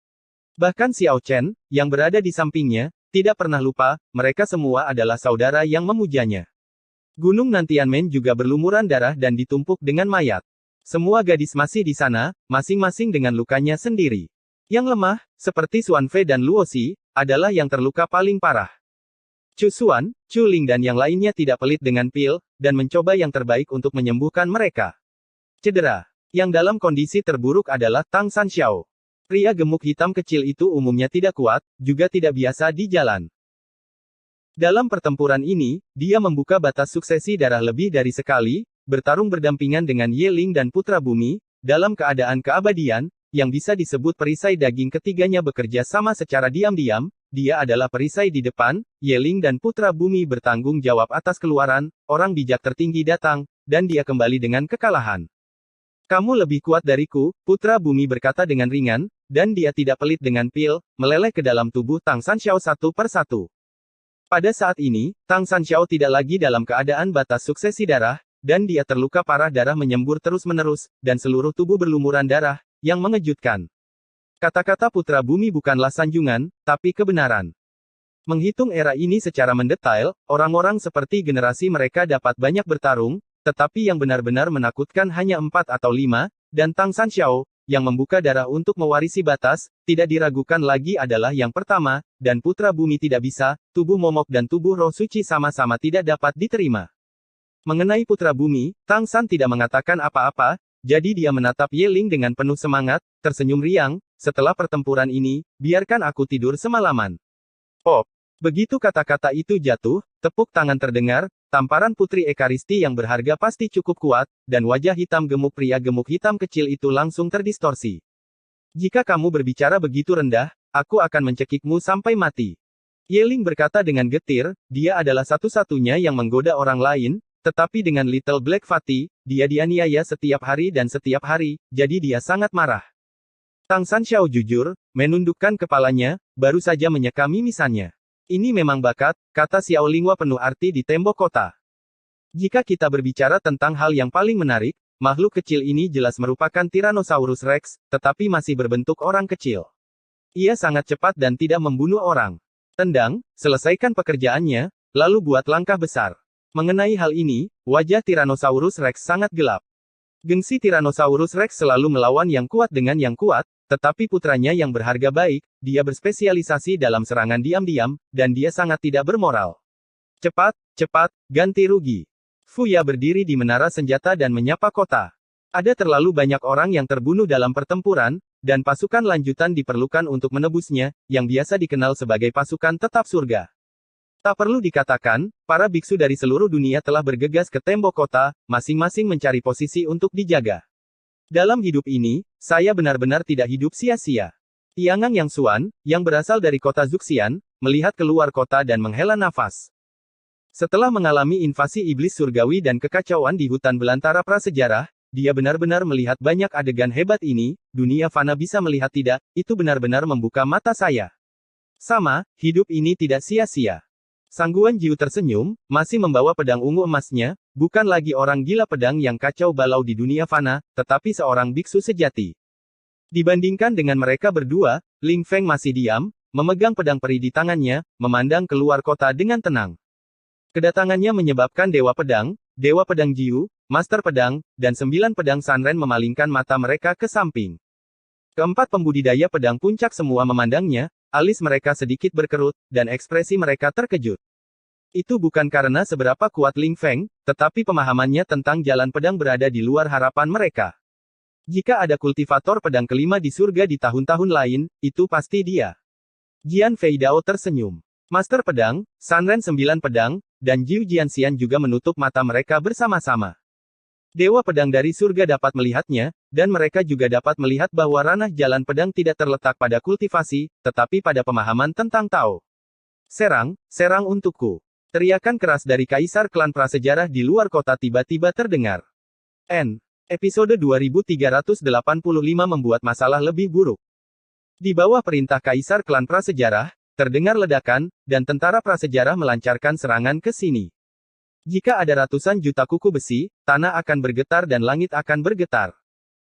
Bahkan Xiao Chen, yang berada di sampingnya, tidak pernah lupa, mereka semua adalah saudara yang memujanya. Gunung Nantianmen juga berlumuran darah dan ditumpuk dengan mayat. Semua gadis masih di sana, masing-masing dengan lukanya sendiri. Yang lemah, seperti Xuanfei dan Luoxi, adalah yang terluka paling parah. Chu Xuan, Chu Ling dan yang lainnya tidak pelit dengan pil, dan mencoba yang terbaik untuk menyembuhkan mereka. Cedera. Yang dalam kondisi terburuk adalah Tang Sanxiao. Pria gemuk hitam kecil itu umumnya tidak kuat, juga tidak biasa di jalan. Dalam pertempuran ini, dia membuka batas suksesi darah lebih dari sekali, bertarung berdampingan dengan Ye Ling dan Putra Bumi, dalam keadaan keabadian, yang bisa disebut perisai daging ketiganya bekerja sama secara diam-diam, dia adalah perisai di depan, Ye Ling dan Putra Bumi bertanggung jawab atas keluaran, orang bijak tertinggi datang, dan dia kembali dengan kekalahan. Kamu lebih kuat dariku, Putra Bumi berkata dengan ringan, dan dia tidak pelit dengan pil, meleleh ke dalam tubuh Tang Sanxiao satu per satu. Pada saat ini, Tang Sanxiao tidak lagi dalam keadaan batas suksesi darah, dan dia terluka parah, darah menyembur terus-menerus, dan seluruh tubuh berlumuran darah, yang mengejutkan. Kata-kata Putra Bumi bukanlah sanjungan, tapi kebenaran. Menghitung era ini secara mendetail, orang-orang seperti generasi mereka dapat banyak bertarung, tetapi yang benar-benar menakutkan hanya 4 atau 5, dan Tang Sanxiao, yang membuka darah untuk mewarisi batas, tidak diragukan lagi adalah yang pertama, dan Putra Bumi tidak bisa, tubuh momok dan tubuh roh suci sama-sama tidak dapat diterima. Mengenai Putra Bumi, Tang San tidak mengatakan apa-apa, jadi dia menatap Ye Ling dengan penuh semangat, tersenyum riang, setelah pertempuran ini, biarkan aku tidur semalaman. Pop. Begitu kata-kata itu jatuh, tepuk tangan terdengar, tamparan Putri Ekaristi yang berharga pasti cukup kuat, dan wajah hitam gemuk pria gemuk hitam kecil itu langsung terdistorsi. Jika kamu berbicara begitu rendah, aku akan mencekikmu sampai mati. Ye Ling berkata dengan getir, dia adalah satu-satunya yang menggoda orang lain, tetapi dengan Little Black Fatty, dia dianiaya setiap hari dan setiap hari, jadi dia sangat marah. Tang Sanxiao jujur, menundukkan kepalanya, baru saja menyeka mimisannya. Ini memang bakat, kata Xiao Linghua penuh arti di tembok kota. Jika kita berbicara tentang hal yang paling menarik, makhluk kecil ini jelas merupakan Tyrannosaurus Rex, tetapi masih berbentuk orang kecil. Ia sangat cepat dan tidak membunuh orang. Tendang, selesaikan pekerjaannya, lalu buat langkah besar. Mengenai hal ini, wajah Tyrannosaurus Rex sangat gelap. Gengsi Tyrannosaurus Rex selalu melawan yang kuat dengan yang kuat, tetapi putranya yang berharga baik, dia berspesialisasi dalam serangan diam-diam, dan dia sangat tidak bermoral. Cepat, cepat, ganti rugi. Fuya berdiri di menara senjata dan menyapa kota. Ada terlalu banyak orang yang terbunuh dalam pertempuran, dan pasukan lanjutan diperlukan untuk menebusnya, yang biasa dikenal sebagai pasukan tetap surga. Tak perlu dikatakan, para biksu dari seluruh dunia telah bergegas ke tembok kota, masing-masing mencari posisi untuk dijaga. Dalam hidup ini, saya benar-benar tidak hidup sia-sia. Tiangang Yang Xuan, yang berasal dari kota Zuxian, melihat keluar kota dan menghela nafas. Setelah mengalami invasi iblis surgawi dan kekacauan di hutan belantara prasejarah, dia benar-benar melihat banyak adegan hebat ini, dunia fana bisa melihat tidak, itu benar-benar membuka mata saya. Sama, hidup ini tidak sia-sia. Sangguan Jiu tersenyum, masih membawa pedang ungu emasnya, bukan lagi orang gila pedang yang kacau balau di dunia fana, tetapi seorang biksu sejati. Dibandingkan dengan mereka berdua, Ling Feng masih diam, memegang pedang peri di tangannya, memandang keluar kota dengan tenang. Kedatangannya menyebabkan Dewa Pedang Jiu, Master Pedang, dan 9 pedang Sanren memalingkan mata mereka ke samping. Keempat pembudidaya pedang puncak semua memandangnya, alis mereka sedikit berkerut, dan ekspresi mereka terkejut. Itu bukan karena seberapa kuat Ling Feng, tetapi pemahamannya tentang jalan pedang berada di luar harapan mereka. Jika ada kultivator pedang kelima di surga di tahun-tahun lain, itu pasti dia. Jian Fei Dao tersenyum. Master Pedang, Sanren 9 pedang, dan Jiu Jianxian juga menutup mata mereka bersama-sama. Dewa pedang dari surga dapat melihatnya, dan mereka juga dapat melihat bahwa ranah jalan pedang tidak terletak pada kultivasi, tetapi pada pemahaman tentang Tao. Serang, serang untukku. Teriakan keras dari Kaisar Klan Prasejarah di luar kota tiba-tiba terdengar. Episode 2385 membuat masalah lebih buruk. Di bawah perintah Kaisar Klan Prasejarah, terdengar ledakan, dan tentara prasejarah melancarkan serangan ke sini. Jika ada ratusan juta kuku besi, tanah akan bergetar dan langit akan bergetar.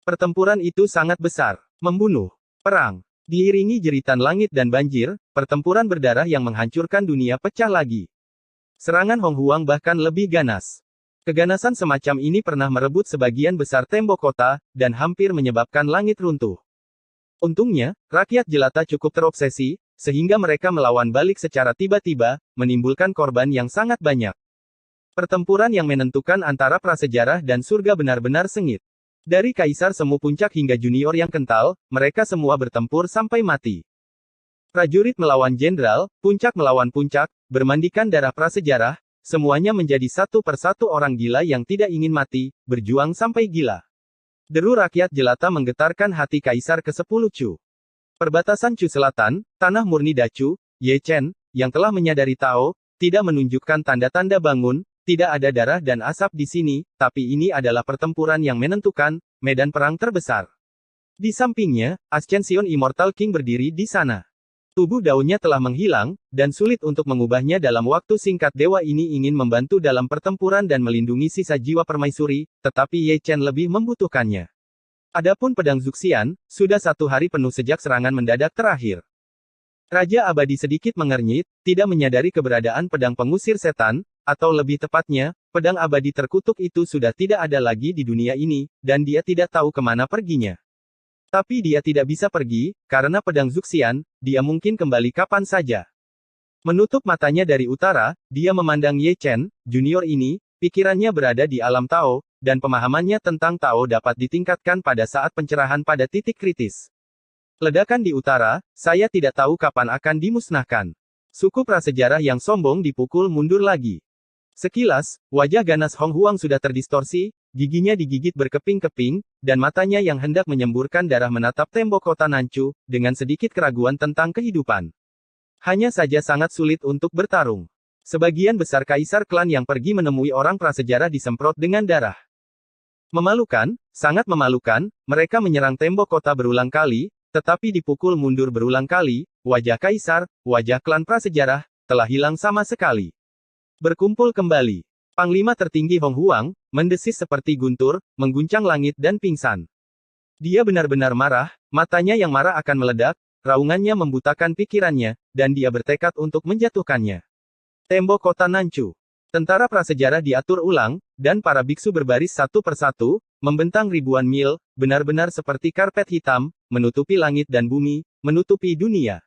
Pertempuran itu sangat besar. Membunuh. Perang. Diiringi jeritan langit dan banjir, pertempuran berdarah yang menghancurkan dunia pecah lagi. Serangan Hong Huang bahkan lebih ganas. Keganasan semacam ini pernah merebut sebagian besar tembok kota, dan hampir menyebabkan langit runtuh. Untungnya, rakyat jelata cukup terobsesi, sehingga mereka melawan balik secara tiba-tiba, menimbulkan korban yang sangat banyak. Pertempuran yang menentukan antara prasejarah dan surga benar-benar sengit. Dari kaisar semu puncak hingga junior yang kental, mereka semua bertempur sampai mati. Prajurit melawan jenderal, puncak melawan puncak, bermandikan darah prasejarah, semuanya menjadi satu persatu orang gila yang tidak ingin mati, berjuang sampai gila. Deru rakyat jelata menggetarkan hati Kaisar ke-10 Chu. Perbatasan Chu Selatan, tanah murni Dachu, Ye Chen, yang telah menyadari Tao, tidak menunjukkan tanda-tanda bangun, tidak ada darah dan asap di sini, tapi ini adalah pertempuran yang menentukan, medan perang terbesar. Di sampingnya, Ascension Immortal King berdiri di sana. Tubuh daunnya telah menghilang, dan sulit untuk mengubahnya dalam waktu singkat. Dewa ini ingin membantu dalam pertempuran dan melindungi sisa jiwa permaisuri, tetapi Ye Chen lebih membutuhkannya. Adapun pedang Zuxian, sudah 1 hari penuh sejak serangan mendadak terakhir. Raja Abadi sedikit mengernyit, tidak menyadari keberadaan pedang pengusir setan, atau lebih tepatnya, pedang abadi terkutuk itu sudah tidak ada lagi di dunia ini, dan dia tidak tahu kemana perginya. Tapi dia tidak bisa pergi, karena pedang Zuxian, dia mungkin kembali kapan saja. Menutup matanya dari utara, dia memandang Ye Chen, junior ini, pikirannya berada di alam Tao, dan pemahamannya tentang Tao dapat ditingkatkan pada saat pencerahan pada titik kritis. Ledakan di utara, saya tidak tahu kapan akan dimusnahkan. Suku prasejarah yang sombong dipukul mundur lagi. Sekilas, wajah ganas Hong Huang sudah terdistorsi, giginya digigit berkeping-keping, dan matanya yang hendak menyemburkan darah menatap tembok kota Nanchu, dengan sedikit keraguan tentang kehidupan. Hanya saja sangat sulit untuk bertarung. Sebagian besar kaisar klan yang pergi menemui orang prasejarah disemprot dengan darah. Memalukan, sangat memalukan, mereka menyerang tembok kota berulang kali, tetapi dipukul mundur berulang kali, wajah kaisar, wajah klan prasejarah, telah hilang sama sekali. Berkumpul kembali. Panglima tertinggi Hong Huang, mendesis seperti guntur, mengguncang langit dan pingsan. Dia benar-benar marah, matanya yang marah akan meledak, raungannya membutakan pikirannya, dan dia bertekad untuk menjatuhkannya. Tembok kota Nanchu. Tentara prasejarah diatur ulang, dan para biksu berbaris satu persatu, membentang ribuan mil, benar-benar seperti karpet hitam, menutupi langit dan bumi, menutupi dunia.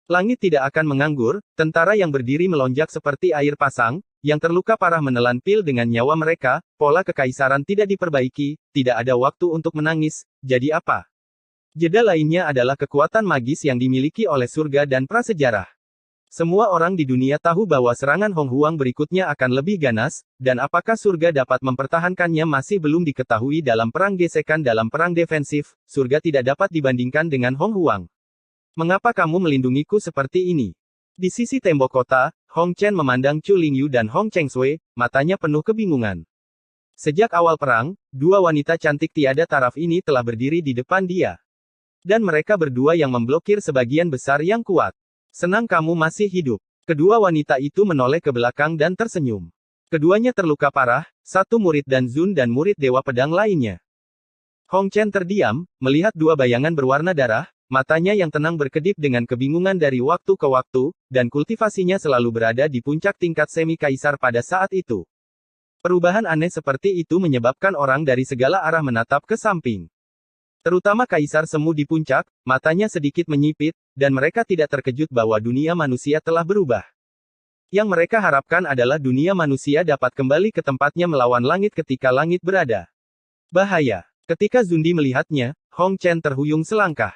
Langit tidak akan menganggur, tentara yang berdiri melonjak seperti air pasang, yang terluka parah menelan pil dengan nyawa mereka, pola kekaisaran tidak diperbaiki, tidak ada waktu untuk menangis, jadi apa? Jeda lainnya adalah kekuatan magis yang dimiliki oleh surga dan prasejarah. Semua orang di dunia tahu bahwa serangan Hong Huang berikutnya akan lebih ganas, dan apakah surga dapat mempertahankannya masih belum diketahui dalam perang gesekan. Dalam perang defensif, surga tidak dapat dibandingkan dengan Hong Huang. Mengapa kamu melindungiku seperti ini? Di sisi tembok kota, Hong Chen memandang Chu Lingyu dan Hong Chengsui, matanya penuh kebingungan. Sejak awal perang, 2 wanita cantik tiada taraf ini telah berdiri di depan dia. Dan mereka berdua yang memblokir sebagian besar yang kuat. Senang kamu masih hidup. Kedua wanita itu menoleh ke belakang dan tersenyum. Keduanya terluka parah, satu murid Dan Zun dan murid Dewa Pedang lainnya. Hong Chen terdiam, melihat 2 bayangan berwarna darah, matanya yang tenang berkedip dengan kebingungan dari waktu ke waktu, dan kultivasinya selalu berada di puncak tingkat semi-kaisar pada saat itu. Perubahan aneh seperti itu menyebabkan orang dari segala arah menatap ke samping. Terutama kaisar semu di puncak, matanya sedikit menyipit, dan mereka tidak terkejut bahwa dunia manusia telah berubah. Yang mereka harapkan adalah dunia manusia dapat kembali ke tempatnya melawan langit ketika langit berada. Bahaya. Ketika Zundi melihatnya, Hong Chen terhuyung selangkah.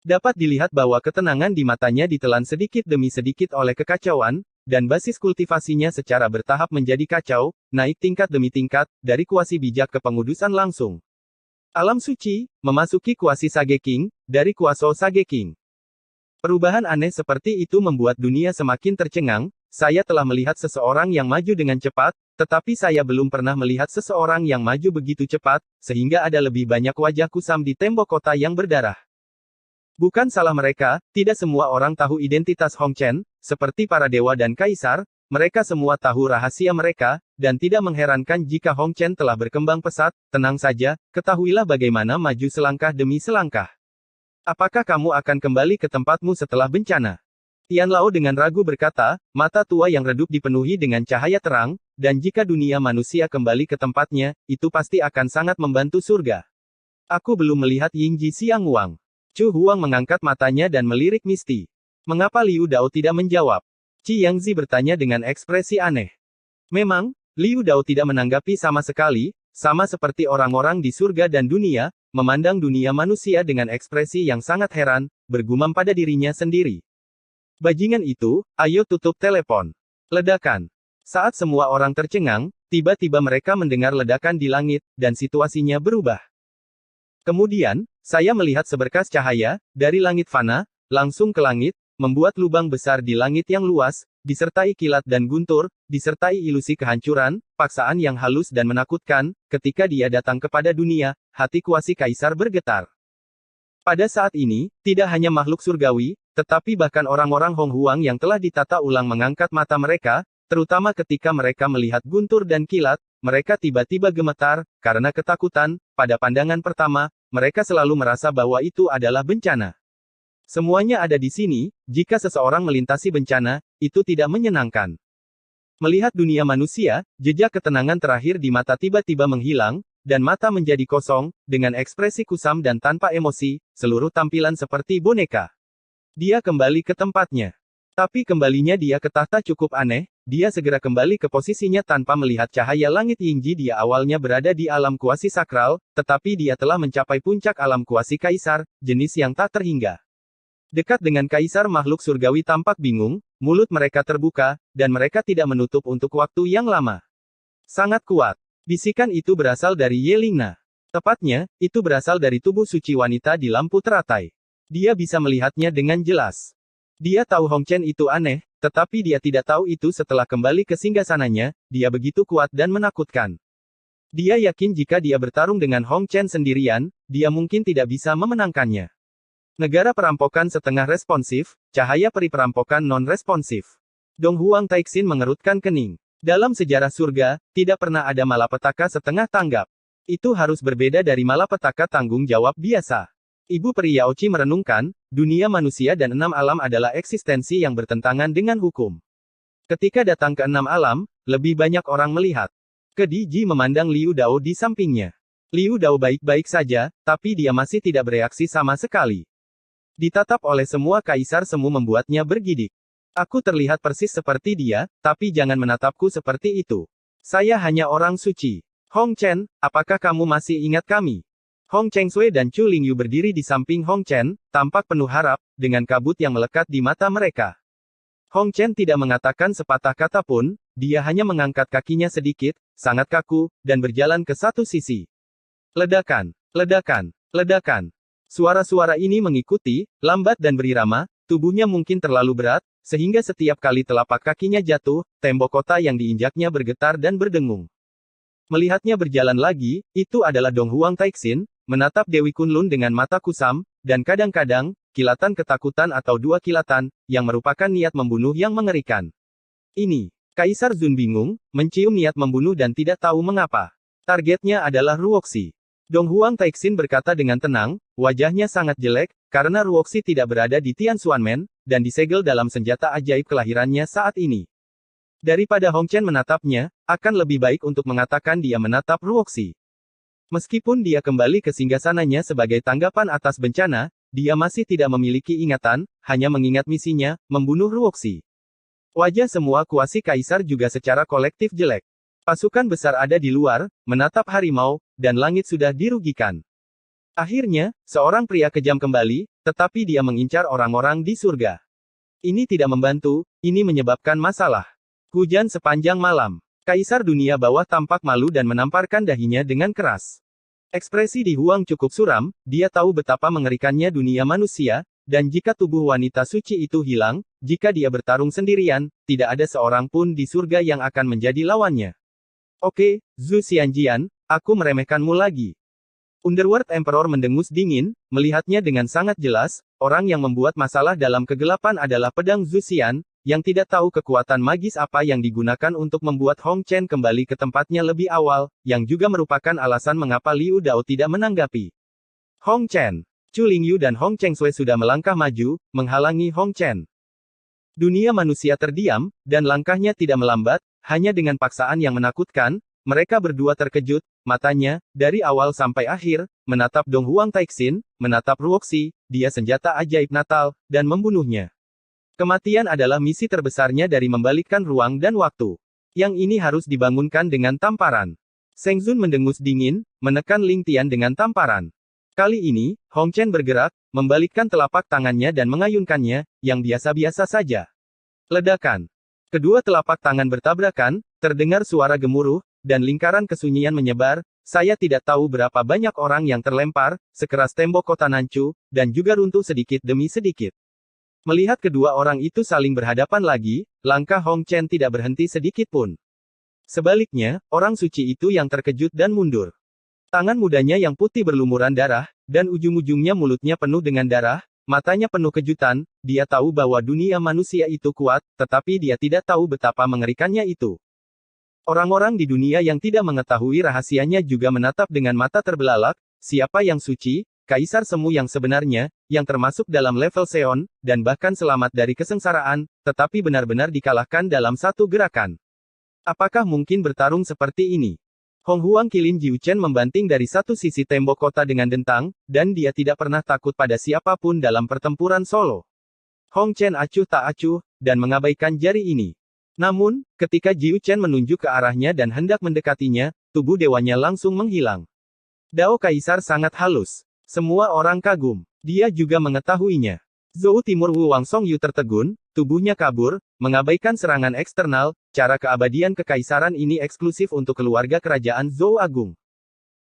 Dapat dilihat bahwa ketenangan di matanya ditelan sedikit demi sedikit oleh kekacauan, dan basis kultivasinya secara bertahap menjadi kacau, naik tingkat demi tingkat, dari kuasi bijak ke pengudusan langsung. Alam suci, memasuki kuasi Sage King, dari kuaso Sage King. Perubahan aneh seperti itu membuat dunia semakin tercengang. Saya telah melihat seseorang yang maju dengan cepat, tetapi saya belum pernah melihat seseorang yang maju begitu cepat, sehingga ada lebih banyak wajah kusam di tembok kota yang berdarah. Bukan salah mereka, tidak semua orang tahu identitas Hong Chen, seperti para dewa dan kaisar, mereka semua tahu rahasia mereka, dan tidak mengherankan jika Hong Chen telah berkembang pesat. Tenang saja, ketahuilah bagaimana maju selangkah demi selangkah. Apakah kamu akan kembali ke tempatmu setelah bencana? Tian Lao dengan ragu berkata, mata tua yang redup dipenuhi dengan cahaya terang, dan jika dunia manusia kembali ke tempatnya, itu pasti akan sangat membantu surga. Aku belum melihat Yingji Xiangwang. Chu Huang mengangkat matanya dan melirik Misty. Mengapa Liu Dao tidak menjawab? Qi Yangzi bertanya dengan ekspresi aneh. Memang, Liu Dao tidak menanggapi sama sekali, sama seperti orang-orang di surga dan dunia, memandang dunia manusia dengan ekspresi yang sangat heran, bergumam pada dirinya sendiri. Bajingan itu, ayo tutup telepon. Ledakan. Saat semua orang tercengang, tiba-tiba mereka mendengar ledakan di langit, dan situasinya berubah. Kemudian, saya melihat seberkas cahaya, dari langit fana, langsung ke langit, membuat lubang besar di langit yang luas, disertai kilat dan guntur, disertai ilusi kehancuran, paksaan yang halus dan menakutkan, ketika dia datang kepada dunia, hati kuasi kaisar bergetar. Pada saat ini, tidak hanya makhluk surgawi, tetapi bahkan orang-orang Hong Huang yang telah ditata ulang mengangkat mata mereka, terutama ketika mereka melihat guntur dan kilat, mereka tiba-tiba gemetar, karena ketakutan, pada pandangan pertama, mereka selalu merasa bahwa itu adalah bencana. Semuanya ada di sini, jika seseorang melintasi bencana, itu tidak menyenangkan. Melihat dunia manusia, jejak ketenangan terakhir di mata tiba-tiba menghilang, dan mata menjadi kosong, dengan ekspresi kusam dan tanpa emosi, seluruh tampilan seperti boneka. Dia kembali ke tempatnya. Tapi kembalinya dia ke tahta cukup aneh, dia segera kembali ke posisinya tanpa melihat cahaya langit Yingji. Dia awalnya berada di alam kuasi sakral, tetapi dia telah mencapai puncak alam kuasi kaisar, jenis yang tak terhingga. Dekat dengan kaisar makhluk surgawi tampak bingung, mulut mereka terbuka, dan mereka tidak menutup untuk waktu yang lama. Sangat kuat. Bisikan itu berasal dari Yelingna. Tepatnya, itu berasal dari tubuh suci wanita di lampu teratai. Dia bisa melihatnya dengan jelas. Dia tahu Hong Chen itu aneh, tetapi dia tidak tahu itu setelah kembali ke singgasananya, dia begitu kuat dan menakutkan. Dia yakin jika dia bertarung dengan Hong Chen sendirian, dia mungkin tidak bisa memenangkannya. Negara perampokan setengah responsif, cahaya peri perampokan non-responsif. Dong Huang Taixin mengerutkan kening. Dalam sejarah surga, tidak pernah ada malapetaka setengah tanggap. Itu harus berbeda dari malapetaka tanggung jawab biasa. Ibu peri Yaoqi merenungkan, dunia manusia dan 6 alam adalah eksistensi yang bertentangan dengan hukum. Ketika datang ke 6 alam, lebih banyak orang melihat. Di Ji memandang Liu Dao di sampingnya. Liu Dao baik-baik saja, tapi dia masih tidak bereaksi sama sekali. Ditatap oleh semua kaisar semu membuatnya bergidik. Aku terlihat persis seperti dia, tapi jangan menatapku seperti itu. Saya hanya orang suci. Hong Chen, apakah kamu masih ingat kami? Hong Chengsui dan Chu Lingyu berdiri di samping Hong Chen, tampak penuh harap, dengan kabut yang melekat di mata mereka. Hong Chen tidak mengatakan sepatah kata pun, dia hanya mengangkat kakinya sedikit, sangat kaku, dan berjalan ke satu sisi. Ledakan, ledakan, ledakan. Suara-suara ini mengikuti, lambat dan berirama, tubuhnya mungkin terlalu berat, sehingga setiap kali telapak kakinya jatuh, tembok kota yang diinjaknya bergetar dan berdengung. Melihatnya berjalan lagi, itu adalah Dong Huang Taixin, menatap Dewi Kunlun dengan mata kusam, dan kadang-kadang, kilatan ketakutan atau 2 kilatan, yang merupakan niat membunuh yang mengerikan. Ini, Kaisar Zun bingung, mencium niat membunuh dan tidak tahu mengapa. Targetnya adalah Ruoxi. Dong Huang Taixin berkata dengan tenang, wajahnya sangat jelek, karena Ruoxi tidak berada di Tianxuanmen, dan disegel dalam senjata ajaib kelahirannya saat ini. Daripada Hong Chen menatapnya, akan lebih baik untuk mengatakan dia menatap Ruoxi. Meskipun dia kembali ke singgasananya sebagai tanggapan atas bencana, dia masih tidak memiliki ingatan, hanya mengingat misinya, membunuh Ruoxi. Wajah semua kuasi kaisar juga secara kolektif jelek. Pasukan besar ada di luar, menatap harimau, dan langit sudah dirugikan. Akhirnya, seorang pria kejam kembali, tetapi dia mengincar orang-orang di surga. Ini tidak membantu, ini menyebabkan masalah. Hujan sepanjang malam. Kaisar dunia bawah tampak malu dan menamparkan dahinya dengan keras. Ekspresi di Huang cukup suram, dia tahu betapa mengerikannya dunia manusia, dan jika tubuh wanita suci itu hilang, jika dia bertarung sendirian, tidak ada seorang pun di surga yang akan menjadi lawannya. Oke, Zhu Xianjian, aku meremehkanmu lagi. Underworld Emperor mendengus dingin, melihatnya dengan sangat jelas, orang yang membuat masalah dalam kegelapan adalah pedang Zhu Xian, yang tidak tahu kekuatan magis apa yang digunakan untuk membuat Hong Chen kembali ke tempatnya lebih awal, yang juga merupakan alasan mengapa Liu Dao tidak menanggapi. Hong Chen, Chu Lingyu dan Hong Chengsui sudah melangkah maju, menghalangi Hong Chen. Dunia manusia terdiam, dan langkahnya tidak melambat, hanya dengan paksaan yang menakutkan, mereka berdua terkejut, matanya, dari awal sampai akhir, menatap Dong Huang Taixin, menatap Ruoxi, dia senjata ajaib Natal, dan membunuhnya. Kematian adalah misi terbesarnya dari membalikkan ruang dan waktu. Yang ini harus dibangunkan dengan tamparan. Seng Zun mendengus dingin, menekan Ling Tian dengan tamparan. Kali ini, Hong Chen bergerak, membalikkan telapak tangannya dan mengayunkannya, yang biasa-biasa saja. Ledakan. Kedua telapak tangan bertabrakan, terdengar suara gemuruh, dan lingkaran kesunyian menyebar. Saya tidak tahu berapa banyak orang yang terlempar, sekeras tembok kota Nanchu, dan juga runtuh sedikit demi sedikit. Melihat kedua orang itu saling berhadapan lagi, langkah Hong Chen tidak berhenti sedikit pun. Sebaliknya, orang suci itu yang terkejut dan mundur. Tangan mudanya yang putih berlumuran darah, dan ujung-ujungnya mulutnya penuh dengan darah, matanya penuh kejutan, dia tahu bahwa dunia manusia itu kuat, tetapi dia tidak tahu betapa mengerikannya itu. Orang-orang di dunia yang tidak mengetahui rahasianya juga menatap dengan mata terbelalak, siapa yang suci, Kaisar Semu yang sebenarnya, yang termasuk dalam level Seon, dan bahkan selamat dari kesengsaraan, tetapi benar-benar dikalahkan dalam satu gerakan. Apakah mungkin bertarung seperti ini? Hong Huang Qilin Jiu Chen membanting dari satu sisi tembok kota dengan dentang, dan dia tidak pernah takut pada siapapun dalam pertempuran solo. Hong Chen acuh tak acuh, dan mengabaikan jari ini. Namun, ketika Jiu Chen menunjuk ke arahnya dan hendak mendekatinya, tubuh dewanya langsung menghilang. Dao Kaisar sangat halus. Semua orang kagum. Dia juga mengetahuinya. Zhou Timur Wu Wang Song Yu tertegun, tubuhnya kabur, mengabaikan serangan eksternal, cara keabadian kekaisaran ini eksklusif untuk keluarga kerajaan Zhou Agung.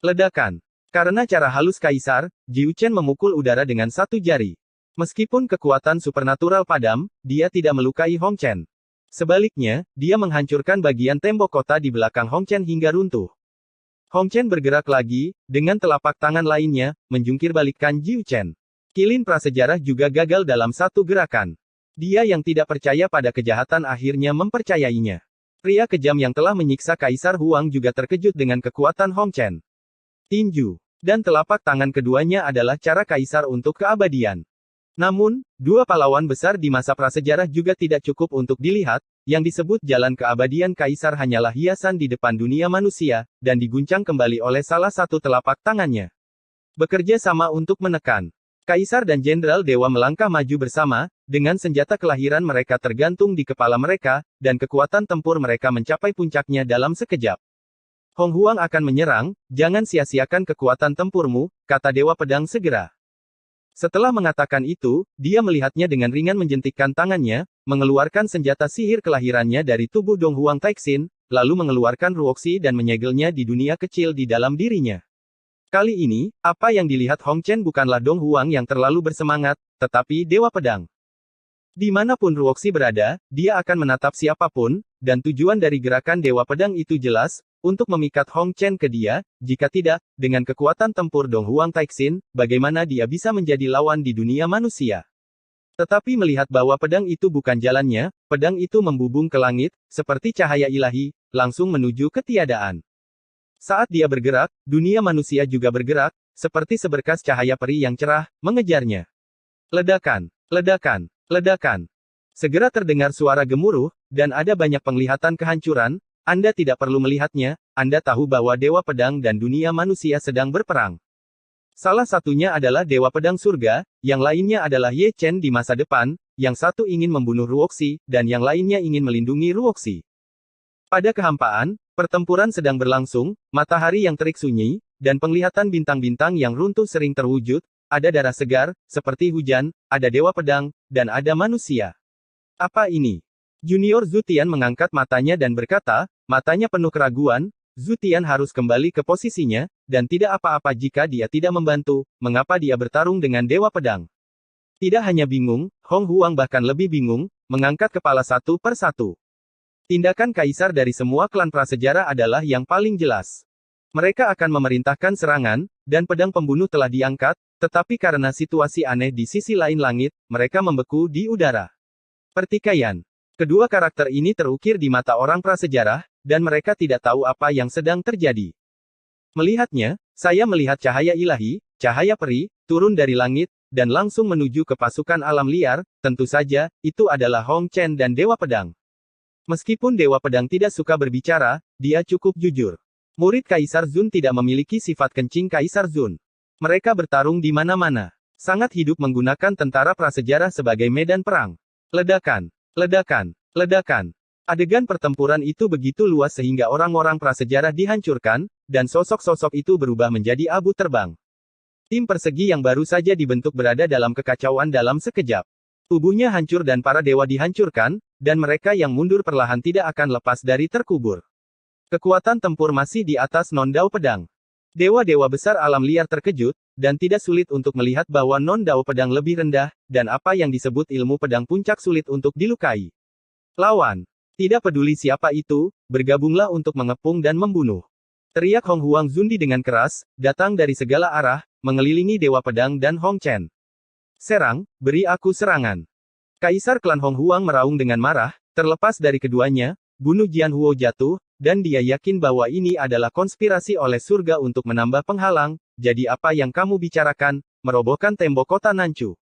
Ledakan. Karena cara halus kaisar, Jiu Chen memukul udara dengan satu jari. Meskipun kekuatan supernatural padam, dia tidak melukai Hong Chen. Sebaliknya, dia menghancurkan bagian tembok kota di belakang Hong Chen hingga runtuh. Hong Chen bergerak lagi, dengan telapak tangan lainnya, menjungkir balikkan Jiu Chen. Qilin prasejarah juga gagal dalam satu gerakan. Dia yang tidak percaya pada kejahatan akhirnya mempercayainya. Pria kejam yang telah menyiksa Kaisar Huang juga terkejut dengan kekuatan Hong Chen. Tinju. Dan telapak tangan keduanya adalah cara Kaisar untuk keabadian. Namun, dua pahlawan besar di masa prasejarah juga tidak cukup untuk dilihat, yang disebut jalan keabadian Kaisar hanyalah hiasan di depan dunia manusia, dan diguncang kembali oleh salah satu telapak tangannya. Bekerja sama untuk menekan. Kaisar dan Jenderal Dewa melangkah maju bersama, dengan senjata kelahiran mereka tergantung di kepala mereka, dan kekuatan tempur mereka mencapai puncaknya dalam sekejap. Hong Huang akan menyerang, jangan sia-siakan kekuatan tempurmu, kata Dewa Pedang segera. Setelah mengatakan itu, dia melihatnya dengan ringan menjentikkan tangannya, mengeluarkan senjata sihir kelahirannya dari tubuh Dong Huang Taixin, lalu mengeluarkan Ruoxi dan menyegelnya di dunia kecil di dalam dirinya. Kali ini, apa yang dilihat Hong Chen bukanlah Dong Huang yang terlalu bersemangat, tetapi Dewa Pedang. Dimanapun Ruoxi berada, dia akan menatap siapapun, dan tujuan dari gerakan Dewa Pedang itu jelas, untuk memikat Hong Chen ke dia, jika tidak, dengan kekuatan tempur Dong Huang Taixin, bagaimana dia bisa menjadi lawan di dunia manusia. Tetapi melihat bahwa pedang itu bukan jalannya, pedang itu membubung ke langit, seperti cahaya ilahi, langsung menuju ketiadaan. Saat dia bergerak, dunia manusia juga bergerak, seperti seberkas cahaya peri yang cerah, mengejarnya. Ledakan, ledakan, ledakan. Segera terdengar suara gemuruh, dan ada banyak penglihatan kehancuran. Anda tidak perlu melihatnya, Anda tahu bahwa Dewa Pedang dan dunia manusia sedang berperang. Salah satunya adalah Dewa Pedang Surga, yang lainnya adalah Ye Chen di masa depan, yang satu ingin membunuh Ruoxi, dan yang lainnya ingin melindungi Ruoxi. Pada kehampaan, pertempuran sedang berlangsung, matahari yang terik sunyi, dan penglihatan bintang-bintang yang runtuh sering terwujud, ada darah segar, seperti hujan, ada Dewa Pedang, dan ada manusia. Apa ini? Junior Zutian mengangkat matanya dan berkata, matanya penuh keraguan, Zutian harus kembali ke posisinya, dan tidak apa-apa jika dia tidak membantu, mengapa dia bertarung dengan Dewa Pedang. Tidak hanya bingung, Hong Huang bahkan lebih bingung, mengangkat kepala satu per satu. Tindakan kaisar dari semua klan prasejarah adalah yang paling jelas. Mereka akan memerintahkan serangan, dan pedang pembunuh telah diangkat, tetapi karena situasi aneh di sisi lain langit, mereka membeku di udara. Pertikaian. Kedua karakter ini terukir di mata orang prasejarah, dan mereka tidak tahu apa yang sedang terjadi. Melihatnya, saya melihat cahaya ilahi, cahaya peri, turun dari langit, dan langsung menuju ke pasukan alam liar, tentu saja, itu adalah Hong Chen dan Dewa Pedang. Meskipun Dewa Pedang tidak suka berbicara, dia cukup jujur. Murid Kaisar Zun tidak memiliki sifat kencing Kaisar Zun. Mereka bertarung di mana-mana. Sangat hidup menggunakan tentara prasejarah sebagai medan perang. Ledakan, ledakan, ledakan. Adegan pertempuran itu begitu luas sehingga orang-orang prasejarah dihancurkan, dan sosok-sosok itu berubah menjadi abu terbang. Tim persegi yang baru saja dibentuk berada dalam kekacauan dalam sekejap. Tubuhnya hancur dan para dewa dihancurkan, dan mereka yang mundur perlahan tidak akan lepas dari terkubur. Kekuatan tempur masih di atas non-dao pedang. Dewa-dewa besar alam liar terkejut, dan tidak sulit untuk melihat bahwa non-dao pedang lebih rendah, dan apa yang disebut ilmu pedang puncak sulit untuk dilukai. Lawan. Tidak peduli siapa itu, bergabunglah untuk mengepung dan membunuh. Teriak Hong Huang Zundi dengan keras, datang dari segala arah, mengelilingi Dewa Pedang dan Hong Chen. Serang, beri aku serangan. Kaisar klan Hong Huang meraung dengan marah, terlepas dari keduanya, bunuh Jian Huo jatuh, dan dia yakin bahwa ini adalah konspirasi oleh surga untuk menambah penghalang, jadi apa yang kamu bicarakan, merobohkan tembok kota Nanchu.